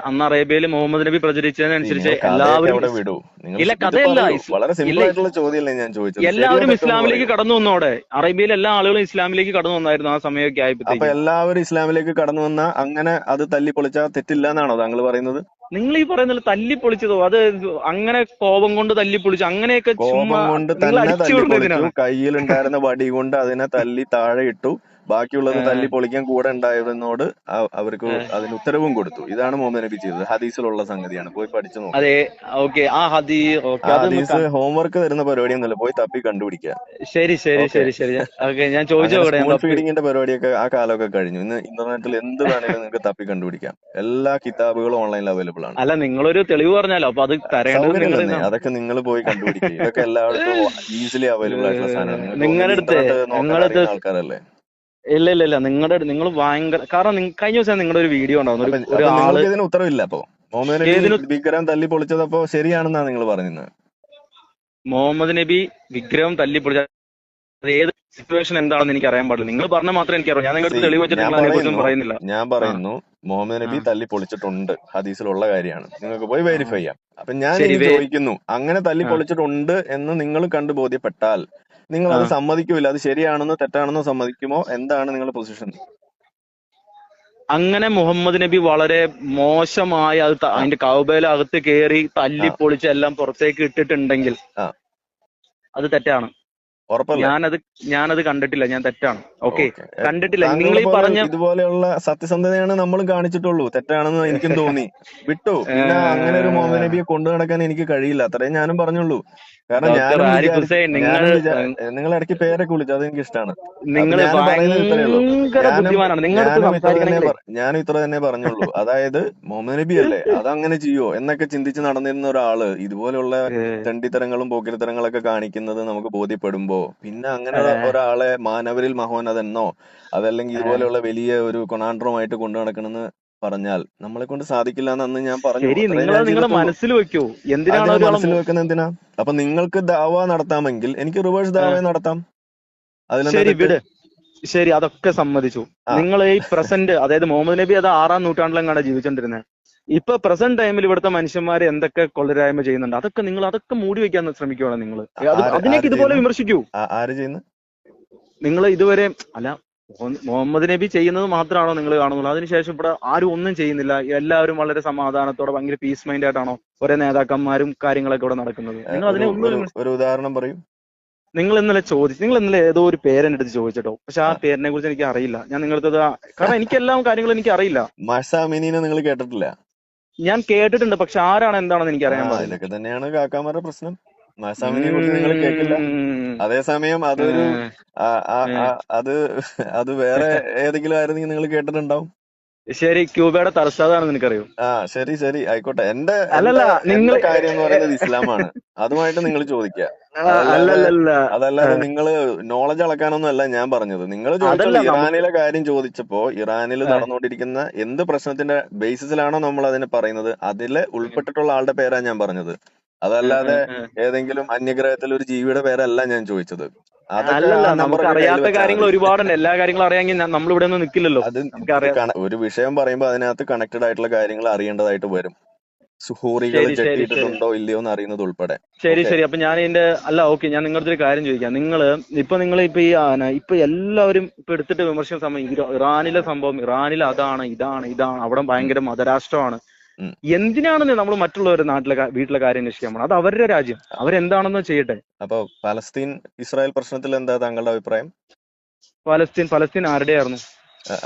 അന്ന് അറേബ്യയില് മുഹമ്മദ് നബി പ്രചരിച്ചതിനനുസരിച്ച് നിങ്ങൾ കഥയൊക്കെ എല്ലാവരും അവിടെ വിടൂ. നിങ്ങൾ ഇല്ല, ഇത് കഥയല്ല. പറയൂ. വളരെ ഇല്ല, സിമ്പിൾ ആയിട്ടുള്ള ചോദ്യമല്ലേ ഞാൻ ചോദിച്ചത്? ശരിയോ എല്ലാവരും തെറ്റോ എന്ന് ഇസ്ലാമിലേക്ക് പറയൂ. കടന്നു വന്നു. അവിടെ അറേബ്യയിലെ എല്ലാ ആളുകളും ഇസ്ലാമിലേക്ക് കടന്നു വന്നായിരുന്നു ആ സമയമൊക്കെ അപ്പൊ ആയപ്പോഴത്തേക്കും. എല്ലാവരും ഇസ്ലാമിലേക്ക് കടന്നു വന്ന അങ്ങനെ അത് തല്ലി പൊളിച്ചാൽ തെറ്റില്ല എന്നാണോ താങ്കൾ പറയുന്നത്? നിങ്ങൾ ഈ പറയുന്നത് തല്ലി പൊളിച്ചതോ, അത് അങ്ങനെ കോപം കൊണ്ട് തല്ലി പൊളിച്ചു അങ്ങനെയൊക്കെ കോപം ചുമ്മാ കൊണ്ട് നിങ്ങൾ തന്നെ അടിച്ചു വിടുന്നത് തല്ലിപ്പൊളിച്ചു. എന്തിനാണ്? കയ്യിലുണ്ടായിരുന്ന വടി കൊണ്ട് അതിനെ തല്ലി താഴെ ഇട്ടു. ബാക്കിയുള്ളത് ഏഹ്, തല്ലി പൊളിക്കാൻ കൂടെ ഉണ്ടായവനോട് അവർക്ക് ഏഹ്. അതിന് ഉത്തരവും കൊടുത്തു. ഇതാണ് മുഹമ്മദ് നബി ചെയ്തത്. ഹദീസിലുള്ള സംഗതിയാണ്, പോയി പഠിച്ചു നോക്ക്. അതെ, ഓക്കെ. ഓക്കെ, ആ അതൊന്ന് ഹദീസ് ഹോംവർക്ക് തരുന്ന പരിപാടിയൊന്നുമല്ല, പോയി തപ്പി കണ്ടുപിടിക്കുക. ശരി ശരി ഓക്കെ. ശരി ശരി. ഓക്കെ, ഞാൻ ചോദിച്ചു അങ്ങനെ നോക്കട്ടെ, ഞാൻ സ്പൂൺ തപ്പി. ഫീഡിങ്ങിന്റെ പരിപാടിയൊക്കെ ആ കാലമൊക്കെ കഴിഞ്ഞു. ഇന്ന് ഇന്റർനെറ്റിൽ എന്ത് വേണേലും നിങ്ങൾക്ക് തപ്പി കണ്ടുപിടിക്കാം. എല്ലാ കിതാബുകളും ഓൺലൈനിൽ അവൈലബിൾ ആണ്. അല്ല, നിങ്ങളൊരു തെളിവ് പറഞ്ഞാലോ, അപ്പൊ അത് തരേണ്ടത് നിങ്ങളുടെ സൗകര്യമില്ലെന്നേ, ഇതാണ്. അതൊക്കെ നിങ്ങൾ പോയി കണ്ടുപിടിക്കുക. ഇതൊക്കെ എല്ലായിടത്തും ഈസിലി അവൈലബിൾ ആയിട്ടുള്ള സാധനമാണ്. നിങ്ങൾക്ക് നിങ്ങളുടെ ഒന്നുകിൽ അടുത്ത് ഇന്റർനെറ്റ് നോക്കാൻ നിങ്ങളുടെ അറിയുന്ന അടുത്ത് ആൾക്കാരല്ലേ. ഇല്ല ഇല്ല ഇല്ല, നിങ്ങൾ ഭയങ്കര, കാരണം കഴിഞ്ഞ ദിവസം നിങ്ങളുടെ ഒരു വീഡിയോ ഉണ്ടാവുന്നു, അപ്പൊ ഒരു അപ്പൊ ആള്. നിങ്ങൾക്ക് ഇതിന് ഉത്തരവില്ല. അപ്പൊ മുഹമ്മദ് നബി ഏതിനു? വിഗ്രഹം തല്ലി പൊളിച്ചതപ്പോ ശരിയാണെന്നാണ് നിങ്ങൾ പറയുന്നത്. മുഹമ്മദ് നബി വിഗ്രഹം തല്ലിപ്പൊളിച്ച ഏത് സിറ്റുവേഷൻ എന്താണെന്ന് എനിക്ക് അറിയാൻ പാടില്ല. നിങ്ങൾ പറഞ്ഞ മാത്രമേ എനിക്കറിയാം. ഞാൻ നിങ്ങളുടെ തെളിവ് വെച്ചിട്ട് ഞാൻ നിങ്ങൾ അതിനെക്കുറിച്ചൊന്നും പറയുന്നു പറയുന്നില്ല. ഞാൻ ആ, പറയുന്നു മുഹമ്മദ് ആ, നബി തല്ലി പൊളിച്ചിട്ടുണ്ട്, ഹദീസിലുള്ള കാര്യമാണ്. നിങ്ങൾക്ക് പോയി ആ. വെരിഫൈ ചെയ്യാം. അപ്പൊ ഞാൻ ശരി, ഇനി ചോദിക്കുന്നു, അങ്ങനെ തല്ലി ആ, പൊളിച്ചിട്ടുണ്ട് എന്ന് നിങ്ങൾ കണ്ടു ബോധ്യപ്പെട്ടാൽ നിങ്ങൾ ആ. അത് സമ്മതിക്കൂല? അത് ശരിയാണെന്നോ തെറ്റാണെന്നോ സമ്മതിക്കുമോ? എന്താണ് നിങ്ങളുടെ പൊസിഷൻ? അങ്ങനെ മുഹമ്മദ് നബി വളരെ മോശമായി ആ അതിന്റെ കൗബയിലെ അകത്ത് കയറി ആ തല്ലി പൊളിച്ച് എല്ലാം പുറത്തേക്ക് ഇട്ടിട്ടുണ്ടെങ്കിൽ ആ അത് തെറ്റാണ്. ഉറപ്പല്ലേ? ഞാനത് കണ്ടിട്ടില്ല. ഞാൻ തെറ്റാണ്. Okay, okay. കണ്ടിട്ടില്ല. നിങ്ങൾ താങ്കളെ ഈ പോലെ പറഞ്ഞ ഇതുപോലെയുള്ള സത്യസന്ധതയാണ് നമ്മളും കാണിച്ചിട്ടുള്ളൂ. തെറ്റാണെന്ന് എനിക്കും തോന്നി, വിട്ടു. പിന്നെ അങ്ങനെ ഒരു മുഹമ്മദ് നബിയെ കൊണ്ടു നടക്കാൻ എനിക്ക് കഴിയില്ല, അത്രയും ഞാനും പറഞ്ഞുള്ളൂ. കാരണം ഡോക്ടർ ആരിഫ് ഹുസൈൻ, നിങ്ങൾ ഇടയ്ക്ക് പേരൊക്കെ വിളിച്ചു, അതെനിക്ക് ഇഷ്ടമാണ്. അപ്പൊ നിങ്ങൾ ഞാനും പറയുന്നത് ഇത്രയേ ഉള്ളൂ. ഭയങ്കര ഞാനും ബുദ്ധിമാനാണ്. നിങ്ങളുടെ അടുത്ത് ഞാനും ഇത്ര തന്നെ സംസാരിക്കണമെങ്കിലേ. ഞാനും ഇത്ര തന്നെ പറഞ്ഞുള്ളൂ. അതായത് മുഹമ്മദ് നബി അല്ലേ, അതങ്ങനെ ചെയ്യോ എന്നൊക്കെ ചിന്തിച്ച് നടന്നിരുന്ന ഒരാള് ഇതുപോലെയുള്ള തെണ്ടിത്തരങ്ങളും പോക്കിരിത്തരങ്ങളൊക്കെ കാണിക്കുന്നത് നമുക്ക് ബോധ്യപ്പെടുമ്പോ പിന്നെ അങ്ങനെ ഒരാളെ മാനവരിൽ മഹോന്നതെന്നോ അതല്ലെങ്കിൽ ഇതുപോലെയുള്ള വലിയ ഒരു കൊണാൻഡ്രമായിട്ട് കൊണ്ടു നടക്കണമെന്ന് പറഞ്ഞാൽ നമ്മളെ കൊണ്ട് സാധിക്കില്ല എന്ന് അന്ന് ഞാൻ പറഞ്ഞു. ശരി, അത്രേ നിങ്ങളത് ഞാൻ നിങ്ങളുടെ ചെയ്തിട്ടുള്ളൂ. മനസ്സിൽ വെക്കൂ. എന്തിനാണ് അതിനെ ഒരാളെ മനസ്സിൽ വെക്കുന്ന എന്തിനാ? അപ്പൊ നിങ്ങൾക്ക് ദാവ നടത്താമെങ്കിൽ എനിക്ക് റിവേഴ്സ് ദാവ നടത്താം. അതിലെന്താ ശരി, തെറ്റ്? വിട്. ശരി, അതൊക്കെ സമ്മതിച്ചു. ആ നിങ്ങൾ ഈ പ്രസന്റ്, അതായത് മുഹമ്മദ് നബി അത് 6-ാം നൂറ്റാണ്ടിലെങ്ങാണ് ജീവിച്ചോണ്ടിരുന്നത്. ഇപ്പൊ പ്രസന്റ് ടൈമിൽ ഇവിടുത്തെ മനുഷ്യന്മാർ എന്തൊക്കെ കൊള്ളരായ്മ ചെയ്യുന്നുണ്ട്, അതൊക്കെ മൂടി വെക്കാൻ ശ്രമിക്കുകയാണ് നിങ്ങൾ. ആര് അതിനെയൊക്കെ ആര് ഇതുപോലെ ചെയ്യുന്നു? വിമർശിക്കൂ. ആര് ചെയ്യുന്നു? നിങ്ങൾ ഇതുവരെ അല്ല മുഹമ്മദ് നബി ചെയ്യുന്നത് മാത്രമാണോ നിങ്ങൾ കാണുന്നുള്ളൂ? അതിനുശേഷം ഇവിടെ ആരും ഒന്നും ചെയ്യുന്നില്ല. എല്ലാവരും വളരെ സമാധാനത്തോടെ ഭയങ്കര പീസ് മൈൻഡ് ആയിട്ടാണോ ഓരോ നേതാക്കന്മാരും കാര്യങ്ങളൊക്കെ ഇവിടെ നടക്കുന്നത്? നിങ്ങൾ അതിനെ ഒന്നും ഒരു ഉദാഹരണം പറയും. നിങ്ങൾ ഇന്നലെ ഏതോ ഒരു പേര് എന്റെ അടുത്ത് ചോദിച്ചിട്ടോ, പക്ഷെ ആ പേരിനെ കുറിച്ച് എനിക്ക് അറിയില്ല. ഞാൻ നിങ്ങളുടെ കാരണം എനിക്ക് എല്ലാ കാര്യങ്ങളും എനിക്ക് അറിയില്ല. മഹ്സാമിനെ നിങ്ങൾ കേട്ടിട്ടില്ല? ഞാൻ കേട്ടിട്ടുണ്ട്, പക്ഷെ ആരാണ് എന്താണെന്ന് എനിക്ക് അറിയാൻ പാടില്ല. ഇതൊക്കെ തന്നെയാണ് കാക്കാമാരുടെ പ്രശ്നം. മഹ്സാമിനെ കുറിച്ച് നിങ്ങൾ കേൾക്കില്ല. അതേസമയം അതൊരു അത് വേറെ ഏതെങ്കിലും ആയിരുന്നെങ്കിൽ നിങ്ങൾ കേട്ടിട്ടുണ്ടാവും. ശരി, ക്യൂബയുടെ തലസ്ഥാനാണെന്ന് എനിക്കറിയും. ശരി ആയിക്കോട്ടെ. എന്റെ കാര്യം എന്ന് പറയുന്നത് ഇസ്ലാമാണ്. അതുമായിട്ട് നിങ്ങൾ ചോദിക്കുക. അതല്ലാതെ നിങ്ങൾ നോളജ് അളക്കാനൊന്നും അല്ല ഞാൻ പറഞ്ഞത്. നിങ്ങൾ ചോദിച്ചത് ഇറാനിലെ കാര്യം ചോദിച്ചപ്പോ ഇറാനിൽ നടന്നുകൊണ്ടിരിക്കുന്ന എന്ത് പ്രശ്നത്തിന്റെ ബേസിസിലാണോ നമ്മൾ അതിനെ പറയുന്നത് അതിൽ ഉൾപ്പെട്ടിട്ടുള്ള ആളുടെ പേരാണ് ഞാൻ പറഞ്ഞത്. അതല്ലാതെ ഏതെങ്കിലും അന്യഗ്രഹത്തിൽ ഒരു ജീവിയുടെ പേരല്ല ഞാൻ ചോദിച്ചത്. അല്ലല്ല, നമുക്ക് അറിയാത്ത കാര്യങ്ങൾ ഒരുപാടുണ്ട്. എല്ലാ കാര്യങ്ങളും അറിയാമെങ്കിൽ നമ്മൾ ഇവിടെ ഒന്നും നിൽക്കില്ലല്ലോ. ഒരു വിഷയം പറയുമ്പോൾ അതിനകത്ത് കണക്റ്റഡ് ആയിട്ടുള്ള കാര്യങ്ങൾ അറിയേണ്ടതായിട്ട് വരും. സുഹൂറികൾ ചെട്ടിയിട്ടുണ്ടോ ഇല്ലയോ എന്ന് അറിയുന്നത് ഉൾപ്പെടെ. ശരി. അപ്പൊ ഞാൻ ഓക്കെ, ഞാൻ നിങ്ങളുടെ ഒരു കാര്യം ചോദിക്കാം. നിങ്ങൾ ഇപ്പൊ എല്ലാവരും ഇപ്പൊ എടുത്തിട്ട് വിമർശിക്കുന്ന സമയം ഇറാനിലെ സംഭവം, ഇറാനിൽ അതാണ് ഇതാണ് അവിടെ ഭയങ്കര മതരാഷ്ട്രമാണ്. എന്തിനാണ് നമ്മൾ മറ്റുള്ളവരുടെ വീട്ടിലെ കാര്യം അന്വേഷിക്കാൻ? അത് അവരുടെ രാജ്യം, അവരെന്താണെന്ന് ചെയ്യട്ടെ. അപ്പൊ പലസ്തീൻ ഇസ്രായേൽ പ്രശ്നത്തിൽ എന്താ താങ്കളുടെ അഭിപ്രായം? പലസ്തീൻ ആരുടെയായിരുന്നു?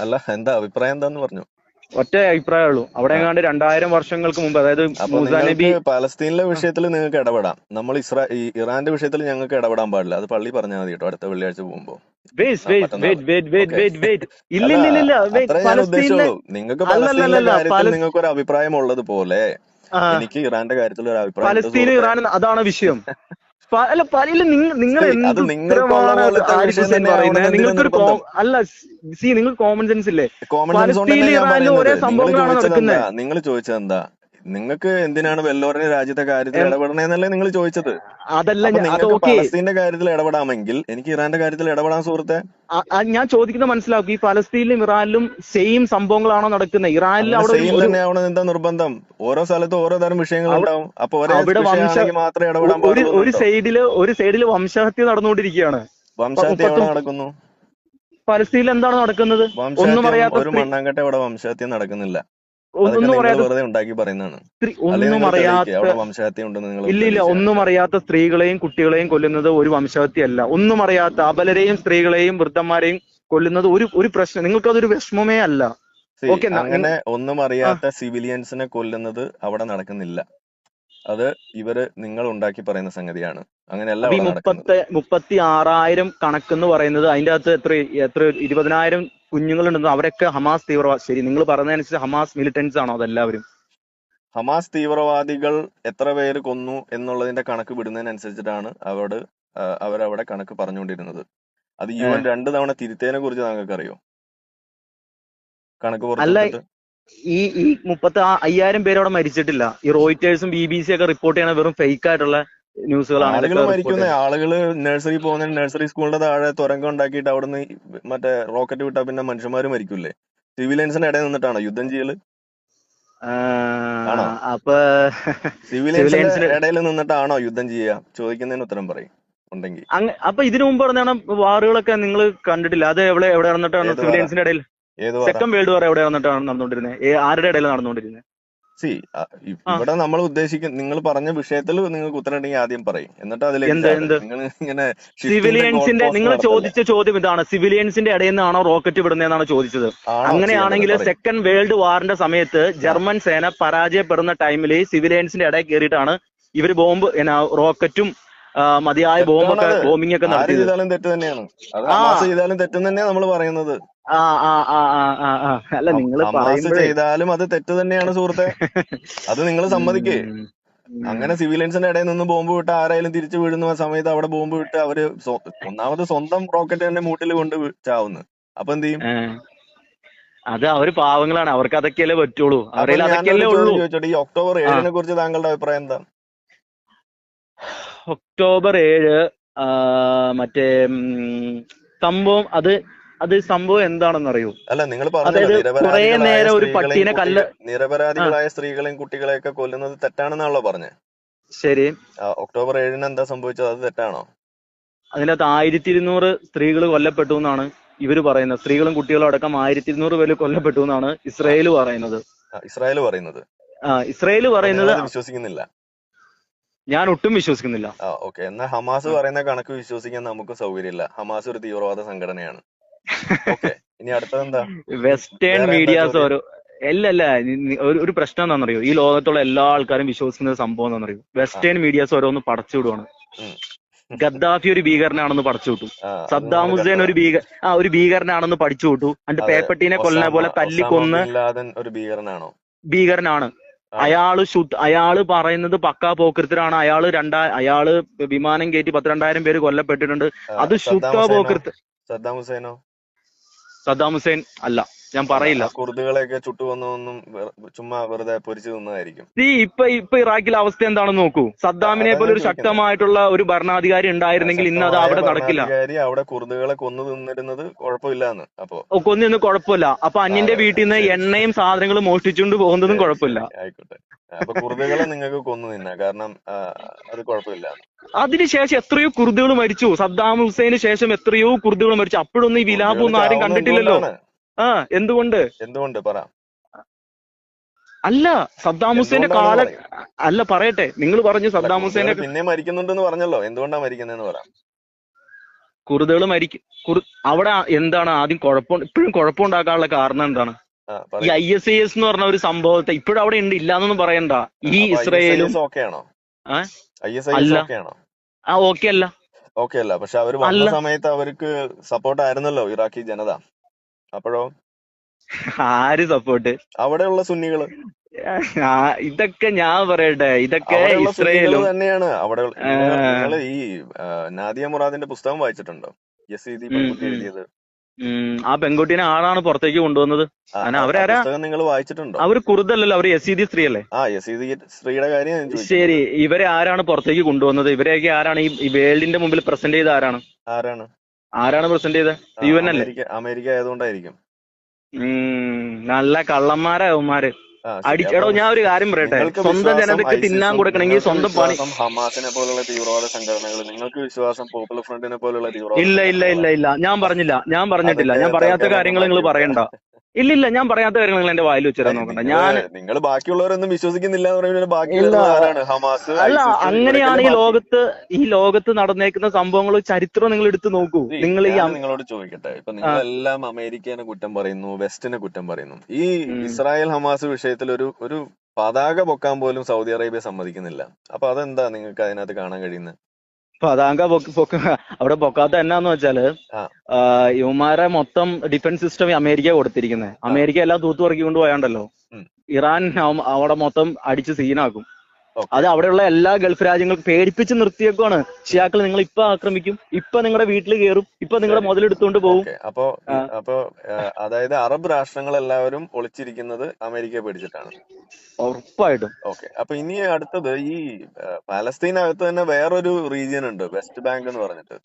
അല്ല, എന്താ അഭിപ്രായം എന്താന്ന് പറഞ്ഞു? ഒറ്റ അഭിപ്രായമുള്ളൂ. അവിടെ എങ്ങാണ്ട് 2000 വർഷങ്ങൾക്ക് മുമ്പ്, അതായത് മൂസാ നബി. പലസ്തീനിലെ വിഷയത്തിൽ നിങ്ങൾക്ക് ഇടപെടാം. നമ്മൾ ഇറാന്റെ വിഷയത്തിൽ ഞങ്ങൾക്ക് ഇടപെടാൻ പാടില്ല. അത് പള്ളി പറഞ്ഞാൽ മതി കേട്ടോ, അടുത്ത വെള്ളിയാഴ്ച പോകുമ്പോ. നിങ്ങൾക്ക് പലസ്തീനിലെ കാര്യത്തിൽ നിങ്ങൾക്ക് ഒരു അഭിപ്രായം ഉള്ളത് പോലെ എനിക്ക് ഇറാന്റെ കാര്യത്തിൽ ഒരു അഭിപ്രായം. പലസ്തീനും ഇറാനും അതാണ് വിഷയം. നിങ്ങൾ കോമൺ സെൻസ് ഇല്ലേ? നിങ്ങൾ ചോദിച്ചത് എന്താ? നിങ്ങൾക്ക് എന്തിനാണ് വെല്ലോറിന്റെ രാജ്യത്തെ കാര്യത്തിൽ ഇടപെടണേന്നല്ലേ നിങ്ങൾ ചോദിച്ചത്? അതല്ല, പലസ്തീന്റെ കാര്യത്തിൽ ഇടപെടാമെങ്കിൽ എനിക്ക് ഇറാന്റെ കാര്യത്തിൽ ഇടപെടാൻ സുഹൃത്തെ. ഞാൻ ചോദിക്കുന്നത് മനസ്സിലാക്കും. ഈ പലസ്തീനിലും ഇറാനിലും സെയിം സംഭവങ്ങളാണോ നടക്കുന്നത്? ഇറാനിൽ സെയിം തന്നെയാവണം എന്താ നിർബന്ധം? ഓരോ സ്ഥലത്തും ഓരോ തരം വിഷയങ്ങൾ ഉണ്ടാവും. അപ്പൊ അവിടെ മാത്രമേ ഇടപെടാൻ പാടുള്ളൂ. ഒരു സൈഡില് വംശഹത്യ നടന്നുകൊണ്ടിരിക്കുകയാണ്. വംശഹത്യ എവിടെ നടക്കുന്നു? പലസ്തീനിൽ എന്താണ് നടക്കുന്നത്? ഒന്നും അറിയാത്ത ഒരു മണ്ണാങ്കട്ട അവിടെ വംശഹത്യ നടക്കുന്നില്ല. വെറുതെ ഉണ്ടാക്കി പറയുന്നതാണ്. ഇല്ല, ഒന്നും അറിയാത്ത സ്ത്രീകളെയും കുട്ടികളെയും കൊല്ലുന്നത് ഒരു വംശഹത്യയല്ല. ഒന്നും അറിയാത്ത അബലരെയും സ്ത്രീകളെയും വൃദ്ധന്മാരെയും കൊല്ലുന്നത് ഒരു പ്രശ്നം, നിങ്ങൾക്ക് അതൊരു വിഷമമേ അല്ല. അങ്ങനെ ഒന്നും അറിയാത്ത സിവിലിയൻസിനെ കൊല്ലുന്നത് അവിടെ നടക്കുന്നില്ല. അത് നിങ്ങൾ ഉണ്ടാക്കി പറയുന്ന സംഗതിയാണ്. അങ്ങനെയല്ല. 36,000 കണക്കെന്ന് പറയുന്നത് അതിന്റെ അകത്ത് എത്ര 20,000 കുഞ്ഞുങ്ങളുണ്ടെന്ന്. അവരൊക്കെ ഹമാസ് തീവ്രവാദി. ശരി, നിങ്ങൾ പറഞ്ഞതനുസരിച്ച് ഹമാസ് മിലിറ്റൻസ് ആണോ അതെല്ലാവരും? ഹമാസ് തീവ്രവാദികൾ എത്ര പേര് കൊന്നു എന്നുള്ളതിന്റെ കണക്ക് വിടുന്നതിനനുസരിച്ചിട്ടാണ് അവരവിടെ കണക്ക് പറഞ്ഞുകൊണ്ടിരുന്നത്. അത് UN 2 തവണ തിരുത്തേനെ കുറിച്ച് താങ്കൾക്ക് അറിയോ? കണക്ക് പുറത്തു. ഈ 35,000 പേര് അവിടെ മരിച്ചിട്ടില്ല. ഈ റോയിറ്റേഴ്സും BBC ഒക്കെ റിപ്പോർട്ട് ചെയ്യണ വെറും ഫേക്ക് ആയിട്ടുള്ള ന്യൂസുകളാണ്. ആളുകൾ നഴ്സറി പോകുന്ന നഴ്സറി സ്കൂളിന്റെ താഴെ തുരങ്കം ഉണ്ടാക്കിയിട്ട് അവിടുന്ന് മറ്റേ റോക്കറ്റ് വിട്ടാ പിന്നെ മനുഷ്യന്മാര് മരിക്കൂലേ? സിവിലിയൻസിന്റെ ഇടയിൽ നിന്നിട്ടാണോ യുദ്ധം ചെയ്യല്? അപ്പൊ സിവിലിയൻസിന്റെ ഇടയിൽ നിന്നിട്ടാണോ യുദ്ധം ചെയ്യുക? ചോദിക്കുന്നതിന് ഉത്തരം പറയും ഉണ്ടെങ്കിൽ. അപ്പൊ ഇതിനു മുമ്പ് പറഞ്ഞ വാറുകളൊക്കെ നിങ്ങൾ കണ്ടിട്ടില്ല? അത് എവിടെ നടന്നിട്ടാണ്? സിവിലിയൻസിന്റെ ഇടയിൽ സെക്കൻഡ് വേൾഡ് വാർ എവിടെ നടന്നിട്ടാണ് നടന്നുകൊണ്ടിരുന്നത്? ആരുടെ ഇടയിൽ നടന്നുകൊണ്ടിരുന്നത്? ഇവിടെ നമ്മൾ നിങ്ങൾ പറഞ്ഞ വിഷയത്തിൽ നിങ്ങൾക്ക് ഉത്തരം ഉണ്ടെങ്കിൽ ആദ്യം പറയും, എന്നിട്ട് അതിലേക്ക് സിവിലിയൻസിന്റെ നിങ്ങൾ ചോദിച്ച ചോദ്യം ഇതാണ്: സിവിലിയൻസിന്റെ ഇടയിൽ നിന്നാണോ റോക്കറ്റ് വിടുന്നതെന്നാണ് ചോദിച്ചത്. അങ്ങനെയാണെങ്കിൽ സെക്കൻഡ് വേൾഡ് വാറിന്റെ സമയത്ത് ജർമ്മൻ സേന പരാജയപ്പെടുന്ന ടൈമിൽ സിവിലിയൻസിന്റെ ഇടയിൽ കയറിയിട്ടാണ് ഇവര് റോക്കറ്റും മതിയായ ബോംബിംഗ് ഒക്കെ നടത്തിയത്. തെറ്റ് തന്നെയാണ്. തെറ്റ് തന്നെയാണ് നമ്മൾ പറയുന്നത്. അല്ല, നിങ്ങൾ ചെയ്താലും അത് തെറ്റ് തന്നെയാണ് സുഹൃത്തെ. അത് നിങ്ങൾ സമ്മതിക്കേ. അങ്ങനെ സിവിലിയൻസിന്റെ ഇടയിൽ നിന്ന് ബോംബ് വിട്ട് ആരായാലും തിരിച്ചു വീഴുന്ന സമയത്ത് അവിടെ ബോംബ് വിട്ട് അവര് ഒന്നാമത് സ്വന്തം റോക്കറ്റ് തന്നെ മൂട്ടിൽ കൊണ്ട് ചാവുന്നു. അപ്പൊ എന്ത് ചെയ്യും? അത് അവര് പാവങ്ങളാണ്, അവർക്ക് അതൊക്കെയല്ലേ പറ്റുള്ളൂ. ഈ ഒക്ടോബർ 7 കുറിച്ച് താങ്കളുടെ അഭിപ്രായം എന്താ? ഒക്ടോബർ 7 മറ്റേ സംഭവം അത് സംഭവം എന്താണെന്ന് അറിയൂ? അല്ല, നിങ്ങൾ കുറെ നേരം ഒരു പട്ടീനെ നിരപരാധികളായ സ്ത്രീകളെയും കുട്ടികളെയൊക്കെ കൊല്ലുന്നത് തെറ്റാണെന്നാണല്ലോ പറഞ്ഞത്. ശരി. ഒക്ടോബർ 7 എന്താ സംഭവിച്ചത്? അത് തെറ്റാണോ? അതിനകത്ത് 1200 സ്ത്രീകൾ കൊല്ലപ്പെട്ടു എന്നാണ് ഇവര് പറയുന്നത്. സ്ത്രീകളും കുട്ടികളും അടക്കം 1200 പേര് കൊല്ലപ്പെട്ടു എന്നാണ് ഇസ്രായേൽ പറയുന്നത്. ഇസ്രായേൽ പറയുന്നത്. ഇസ്രായേൽ പറയുന്നത് വിശ്വസിക്കുന്നില്ല. ഞാൻ ഒട്ടും വിശ്വസിക്കുന്നില്ല. ഓക്കെ, എന്നാൽ ഹമാസ് പറയുന്ന കണക്ക് വിശ്വസിക്കാൻ നമുക്ക് സൗകര്യമില്ല. ഹമാസ് ഒരു തീവ്രവാദ സംഘടനയാണ്. ഓക്കെ, ഇനി അടുത്തതെന്താ? വെസ്റ്റേൺ മീഡിയാസ് അല്ല ഒരു പ്രശ്നം എന്താണെന്നറിയോ, ഈ ലോകത്തുള്ള എല്ലാ ആൾക്കാരും വിശ്വസിക്കുന്ന സംഭവം എന്താണെന്നറിയോ, വെസ്റ്റേൺ മീഡിയാസ് ഓരോന്ന് പടച്ചു വിടുവാണ്. ഗദ്ദാഫി ഒരു ഭീകരനാണെന്ന് പടച്ചു വിട്ടു, സദ്ദാം ഹുസൈൻ ഒരു ഭീകരനാണെന്ന് പഠിച്ചു വിട്ടു, എന്നിട്ട് പേപ്പട്ടീനെ കൊല്ലുന്ന പോലെ തല്ലിക്കൊന്ന് ഒരു ഭീകരനാണോ? ഭീകരനാണ്. അയാള് പറയുന്നത് പക്കാ പോക്കൃത്തരാണ്. അയാള് വിമാനം കയറ്റി 12,000 പേര് കൊല്ലപ്പെട്ടിട്ടുണ്ട്. അത് ശുദ്ധ പോക്കൃത്ത്. സദ്ദാം ഹുസൈൻ അല്ല, ഞാൻ പറയില്ല. കുർദുകളെയൊക്കെ ചുട്ടുവന്നൊന്നും ചുമ്മാ വെറുതെ പൊരിച്ചു തിന്നതായിരിക്കും. ഇപ്പൊ ഇറാഖിലെ അവസ്ഥ എന്താണെന്ന് നോക്കൂ. സദ്ദാമിനെ പോലെ ഒരു ശക്തമായിട്ടുള്ള ഒരു ഭരണാധികാരി ഉണ്ടായിരുന്നെങ്കിൽ ഇന്ന് അത് അവിടെ നടക്കില്ല. അവിടെ കുർദുകളെ കൊന്നു തിന്നിരുന്നത് കുഴപ്പമില്ലാന്ന്. കൊന്നിരുന്ന് കുഴപ്പമില്ല. അപ്പൊ അന്യന്റെ വീട്ടിൽ നിന്ന് എണ്ണയും സാധനങ്ങളും മോഷ്ടിച്ചുകൊണ്ട് പോകുന്നതും കുഴപ്പമില്ല. ആയിക്കോട്ടെ, അപ്പൊ കുർദുകളെ നിങ്ങൾക്ക് കൊന്നു തിന്നാ, കാരണം അത് കുഴപ്പമില്ല. അതിനുശേഷം എത്രയോ കുർദുകൾ മരിച്ചു. സദ്ദാം ഹുസൈന് ശേഷം എത്രയോ കുർദുകൾ മരിച്ചു. അപ്പോഴൊന്നും ഈ വിലാപൊന്നും ആരും കണ്ടിട്ടില്ലല്ലോ. എന്തുകൊണ്ട് പറ. അല്ല, സദ്ദാം ഹുസൈന്റെ അല്ല പറയട്ടെ, നിങ്ങൾ പറഞ്ഞു സദ്ദാം ഹുസൈനെ പിന്നെ മരിക്കുന്നുണ്ടെന്ന് പറഞ്ഞല്ലോ, എന്തുകൊണ്ടാ മരിക്കുന്നതെന്ന് പറ. കുർദുകൾ അവിടെ എന്താണ് ആദ്യം ഇപ്പോഴും കുഴപ്പമുണ്ടാക്കാനുള്ള കാരണം എന്താണ്? ഈ ISIS എന്ന് പറഞ്ഞ ഒരു സംഭവത്തെ ഇപ്പോഴും അവിടെ ഉണ്ട്, ഇല്ലാന്നൊന്നും പറയണ്ട. ഈ ഇസ്രായേലും അല്ല ഓക്കെ അല്ല, പക്ഷെ അവർ വന്ന സമയത്ത് അവർക്ക് സപ്പോർട്ട് ആയിരുന്നല്ലോ ഇറാഖി ജനത. അപ്പോഴോ ആര് സപ്പോർട്ട്? അവിടെയുള്ള സുന്നികള്. ഇതൊക്കെ ഞാൻ പറയട്ടെ, ഇതൊക്കെ ഇസ്രായേലും തന്നെയാണ്. അവിടെ ഈ നാദിയ മുറാദിന്റെ പുസ്തകം വായിച്ചിട്ടുണ്ടോ? യസീദി പെൺകുട്ടി എഴുതിയത്. ആ പെൺകുട്ടീനെ ആരാണ് പുറത്തേക്ക് കൊണ്ടുവന്നത്? നിങ്ങൾ വായിച്ചിട്ടുണ്ടോ? അവര് കുർദല്ലല്ലോ, അവര് യസീദി സ്ത്രീ അല്ലേ? യസീദി സ്ത്രീയുടെ കാര്യം. ശരി, ഇവരെ ആരാണ് പുറത്തേക്ക് കൊണ്ടുവന്നത്? ഇവരെയൊക്കെ ആരാണ് ഈ വേൾഡിന്റെ മുമ്പിൽ പ്രസന്റ് ചെയ്ത? ആരാണ് പ്രസന്റ് ചെയ്തത്? UN അല്ലേ? അമേരിക്ക ആയതുകൊണ്ടായിരിക്കും. നല്ല കള്ളന്മാരാവന്മാര്. എടോ ഞാൻ ഒരു കാര്യം പറയട്ടെ, സ്വന്തം ജനതയ്ക്ക് തിന്നാൻ കൊടുക്കണമെങ്കിൽ സ്വന്തം പണി. ഹമാസിനെ പോലുള്ള തീവ്രവാദ സംഘടനകൾ നിങ്ങൾക്ക് വിശ്വാസം, പോപ്പുലർ ഫ്രണ്ടിനെ പോലുള്ള തീവ്രവാദ ഇല്ല ഞാൻ പറഞ്ഞിട്ടില്ല. ഞാൻ പറയാത്ത കാര്യങ്ങൾ നിങ്ങൾ പറയണ്ട. ഇല്ലില്ല, ഞാൻ പറയാത്ത കാര്യങ്ങൾ എന്റെ വായിൽ വെച്ചിരാൻ നോക്കണ്ട. നിങ്ങൾ ബാക്കിയുള്ളവരൊന്നും വിശ്വസിക്കുന്നില്ല. അല്ല, അങ്ങനെയാണ് ഈ ലോകത്ത് നടന്നേക്കുന്ന സംഭവങ്ങൾ, ചരിത്രം നിങ്ങൾ എടുത്തു നോക്കൂ. നിങ്ങളോട് ചോദിക്കട്ടെ, ഇപ്പൊ നിങ്ങളെല്ലാം അമേരിക്കനെ കുറ്റം പറയുന്നു, വെസ്റ്റിനെ കുറ്റം പറയുന്നു. ഈ ഇസ്രായേൽ ഹമാസ് വിഷയത്തിൽ ഒരു പതാക പൊക്കാൻ പോലും സൗദി അറേബ്യ സമ്മതിക്കുന്നില്ല. അപ്പൊ അതെന്താ നിങ്ങൾക്ക് അതിനകത്ത് കാണാൻ കഴിയുന്നത്? പതാക അവിടെ പൊക്കാത്ത എന്നാന്ന് വെച്ചാല്, ഇവന്മാരെ മൊത്തം ഡിഫൻസ് സിസ്റ്റം അമേരിക്ക കൊടുത്തിരിക്കുന്നത്. അമേരിക്ക എല്ലാം തൂത്തുപറക്കിക്കൊണ്ട് പോയാണ്ടല്ലോ, ഇറാൻ അവിടെ മൊത്തം അടിച്ച് സീനാക്കും. അത് അവിടെയുള്ള എല്ലാ ഗൾഫ് രാജ്യങ്ങളും പേടിപ്പിച്ച് നിർത്തിയേക്കുവാണ്. ഷിയാക്കൾ നിങ്ങൾ ഇപ്പൊ ആക്രമിക്കും, ഇപ്പൊ നിങ്ങളുടെ വീട്ടിൽ കയറും, ഇപ്പൊ നിങ്ങളുടെ മുതലെടുത്തുകൊണ്ട് പോകും. അപ്പോ അതായത് അറബ് രാഷ്ട്രങ്ങളെല്ലാവരും ഒളിച്ചിരിക്കുന്നത് അമേരിക്കയെ പേടിച്ചിട്ടാണ്. ഉറപ്പായിട്ടും. ഓക്കെ, അപ്പൊ ഇനി അടുത്തത് ഈ പാലസ്തീനകത്ത് തന്നെ വേറൊരു റീജിയൻ ഉണ്ട്, വെസ്റ്റ് ബാങ്ക് എന്ന് പറഞ്ഞിട്ട്.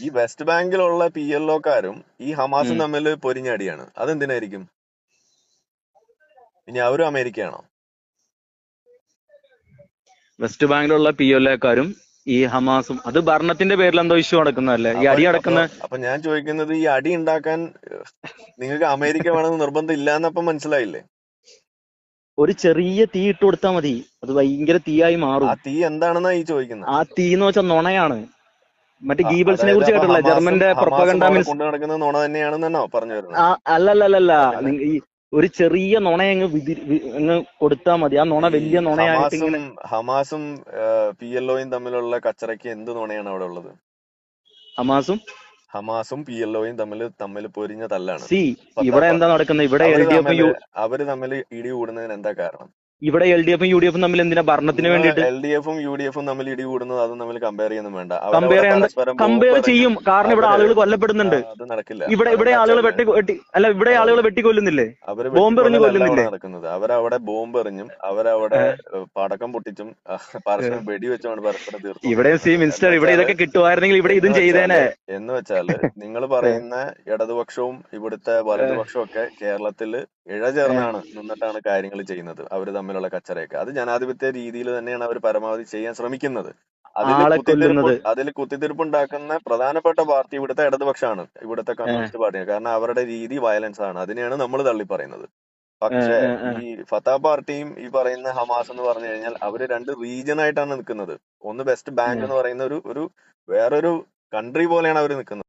ഈ വെസ്റ്റ് ബാങ്കിലുള്ള PLOക്കാരും ഈ ഹമാസും തമ്മിൽ പൊരിഞ്ഞടിയാണ്. അതെന്തിനായിരിക്കും? ഇനി അവരും അമേരിക്കയാണോ? വെസ്റ്റ് ബാങ്കിലുള്ള PLOക്കാരും ഈ ഹമാസും, അത് ഭരണത്തിന്റെ പേരിൽ എന്തോ ഇഷ്യൂ നടക്കുന്നതല്ലേ, ഈ അടി നടക്കുന്ന. അപ്പൊ ഞാൻ ചോദിക്കുന്നത്, ഈ അടി ഉണ്ടാക്കാൻ നിങ്ങൾക്ക് അമേരിക്ക വേണമെന്ന് നിർബന്ധം ഇല്ലാന്നപ്പം മനസ്സിലായില്ലേ? ഒരു ചെറിയ തീ ഇട്ട് കൊടുത്താൽ മതി, അത് ഭയങ്കര തീയായി മാറും. ആ തീ എന്താണെന്നാ ഈ ചോദിക്കുന്നത്? ആ തീ എന്ന് വെച്ചാൽ നുണയാണ്. മറ്റേ ഗീബൽസിനെ കുറിച്ച് കേട്ടില്ല, ജർമ്മന്റെ പ്രൊപ്പഗണ്ട നടക്കുന്നത് നുണ തന്നെയാണെന്നാണോ പറഞ്ഞു വരുന്നത്? അല്ലല്ല, ഈ ഒരു ചെറിയ നുണയങ്ങ് കൊടുത്താൽ മതി. ആ നുണ വലിയ നുണയായിട്ട് ഇങ്ങനെ. ഹമാസും PLOയും തമ്മിലുള്ള കച്ചറയ്ക്ക് എന്ത് നുണയാണ് അവിടെ ഉള്ളത്? ഹമാസും PLOയും തമ്മിൽ പൊരിഞ്ഞ തല്ലാണ്. ഇവിടെ എന്താ നടക്കുന്നത്? ഇവിടെ അവര് തമ്മിൽ ഇടി കൂടുന്നതിന് എന്താ കാരണം? ഇവിടെ LDF ഉം UDF ഉം തമ്മിൽ എന്തിനാ? ഭരണത്തിന് വേണ്ടിയിട്ട്. LDF ഉം UDF ഉം തമ്മിൽ ഇടി കൂടുന്നത് അതും തമ്മിൽ കമ്പയർ ചെയ്യുന്നു വേണ്ട. കമ്പയർ ചെയ്യും, കാരണം ഇവിടെ ആളുകൾ കൊല്ലപ്പെടുന്നുണ്ട്. അത് നടക്കില്ല. ഇവിടെ ആളുകൾ വെട്ടിക്കൊല്ലുന്നില്ലേ? ബോംബ് എറിഞ്ഞു കൊല്ലുന്നില്ലേ? നടക്കുന്നത് അവരവിടെ ബോംബ് എറിഞ്ഞും അവരവിടെ പടക്കം പൊട്ടിച്ചും പരസ്പരം വെടിവെച്ചുമാണ് പരസ്പരം തീർച്ചയായും. ഇവിടെ മിനിസ്റ്റർ, ഇവിടെ ഇതൊക്കെ കിട്ടുമായിരുന്നെങ്കിൽ ഇവിടെ ഇതും ചെയ്തേനെ. എന്ന് വെച്ചാല് നിങ്ങൾ പറയുന്ന ഇടതുപക്ഷവും ഇവിടുത്തെ വലതുപക്ഷവും ഒക്കെ കേരളത്തില് ഇഴചേർന്നാണ് നിന്നിട്ടാണ് കാര്യങ്ങൾ ചെയ്യുന്നത്. അവർ തമ്മിലുള്ള കച്ചറയൊക്കെ അത് ജനാധിപത്യ രീതിയിൽ തന്നെയാണ് അവർ പരമാവധി ചെയ്യാൻ ശ്രമിക്കുന്നത്. ആളെ കൊല്ലുന്നത്. അതിൽ കുത്തിത്തിരിപ്പ് ഉണ്ടാക്കുന്ന പ്രധാനപ്പെട്ട പാർട്ടി ഇവിടുത്തെ ഇടതുപക്ഷമാണ്, ഇവിടുത്തെ കമ്മ്യൂണിസ്റ്റ് പാർട്ടിയാണ്. കാരണം അവരുടെ രീതി വയലൻസ് ആണ്, അതിനെയാണ് നമ്മൾ തള്ളി പറയുന്നത്. പക്ഷേ ഈ ഫത്താ പാർട്ടിയും ഈ പറയുന്ന ഹമാസ് എന്ന് പറഞ്ഞു കഴിഞ്ഞാൽ അവര് രണ്ട് റീജിയൻ ആയിട്ടാണ് നിൽക്കുന്നത്. ഒന്ന് വെസ്റ്റ് ബാങ്ക് എന്ന് പറയുന്ന ഒരു വേറൊരു കൺട്രി പോലെയാണ് അവർ നിൽക്കുന്നത്.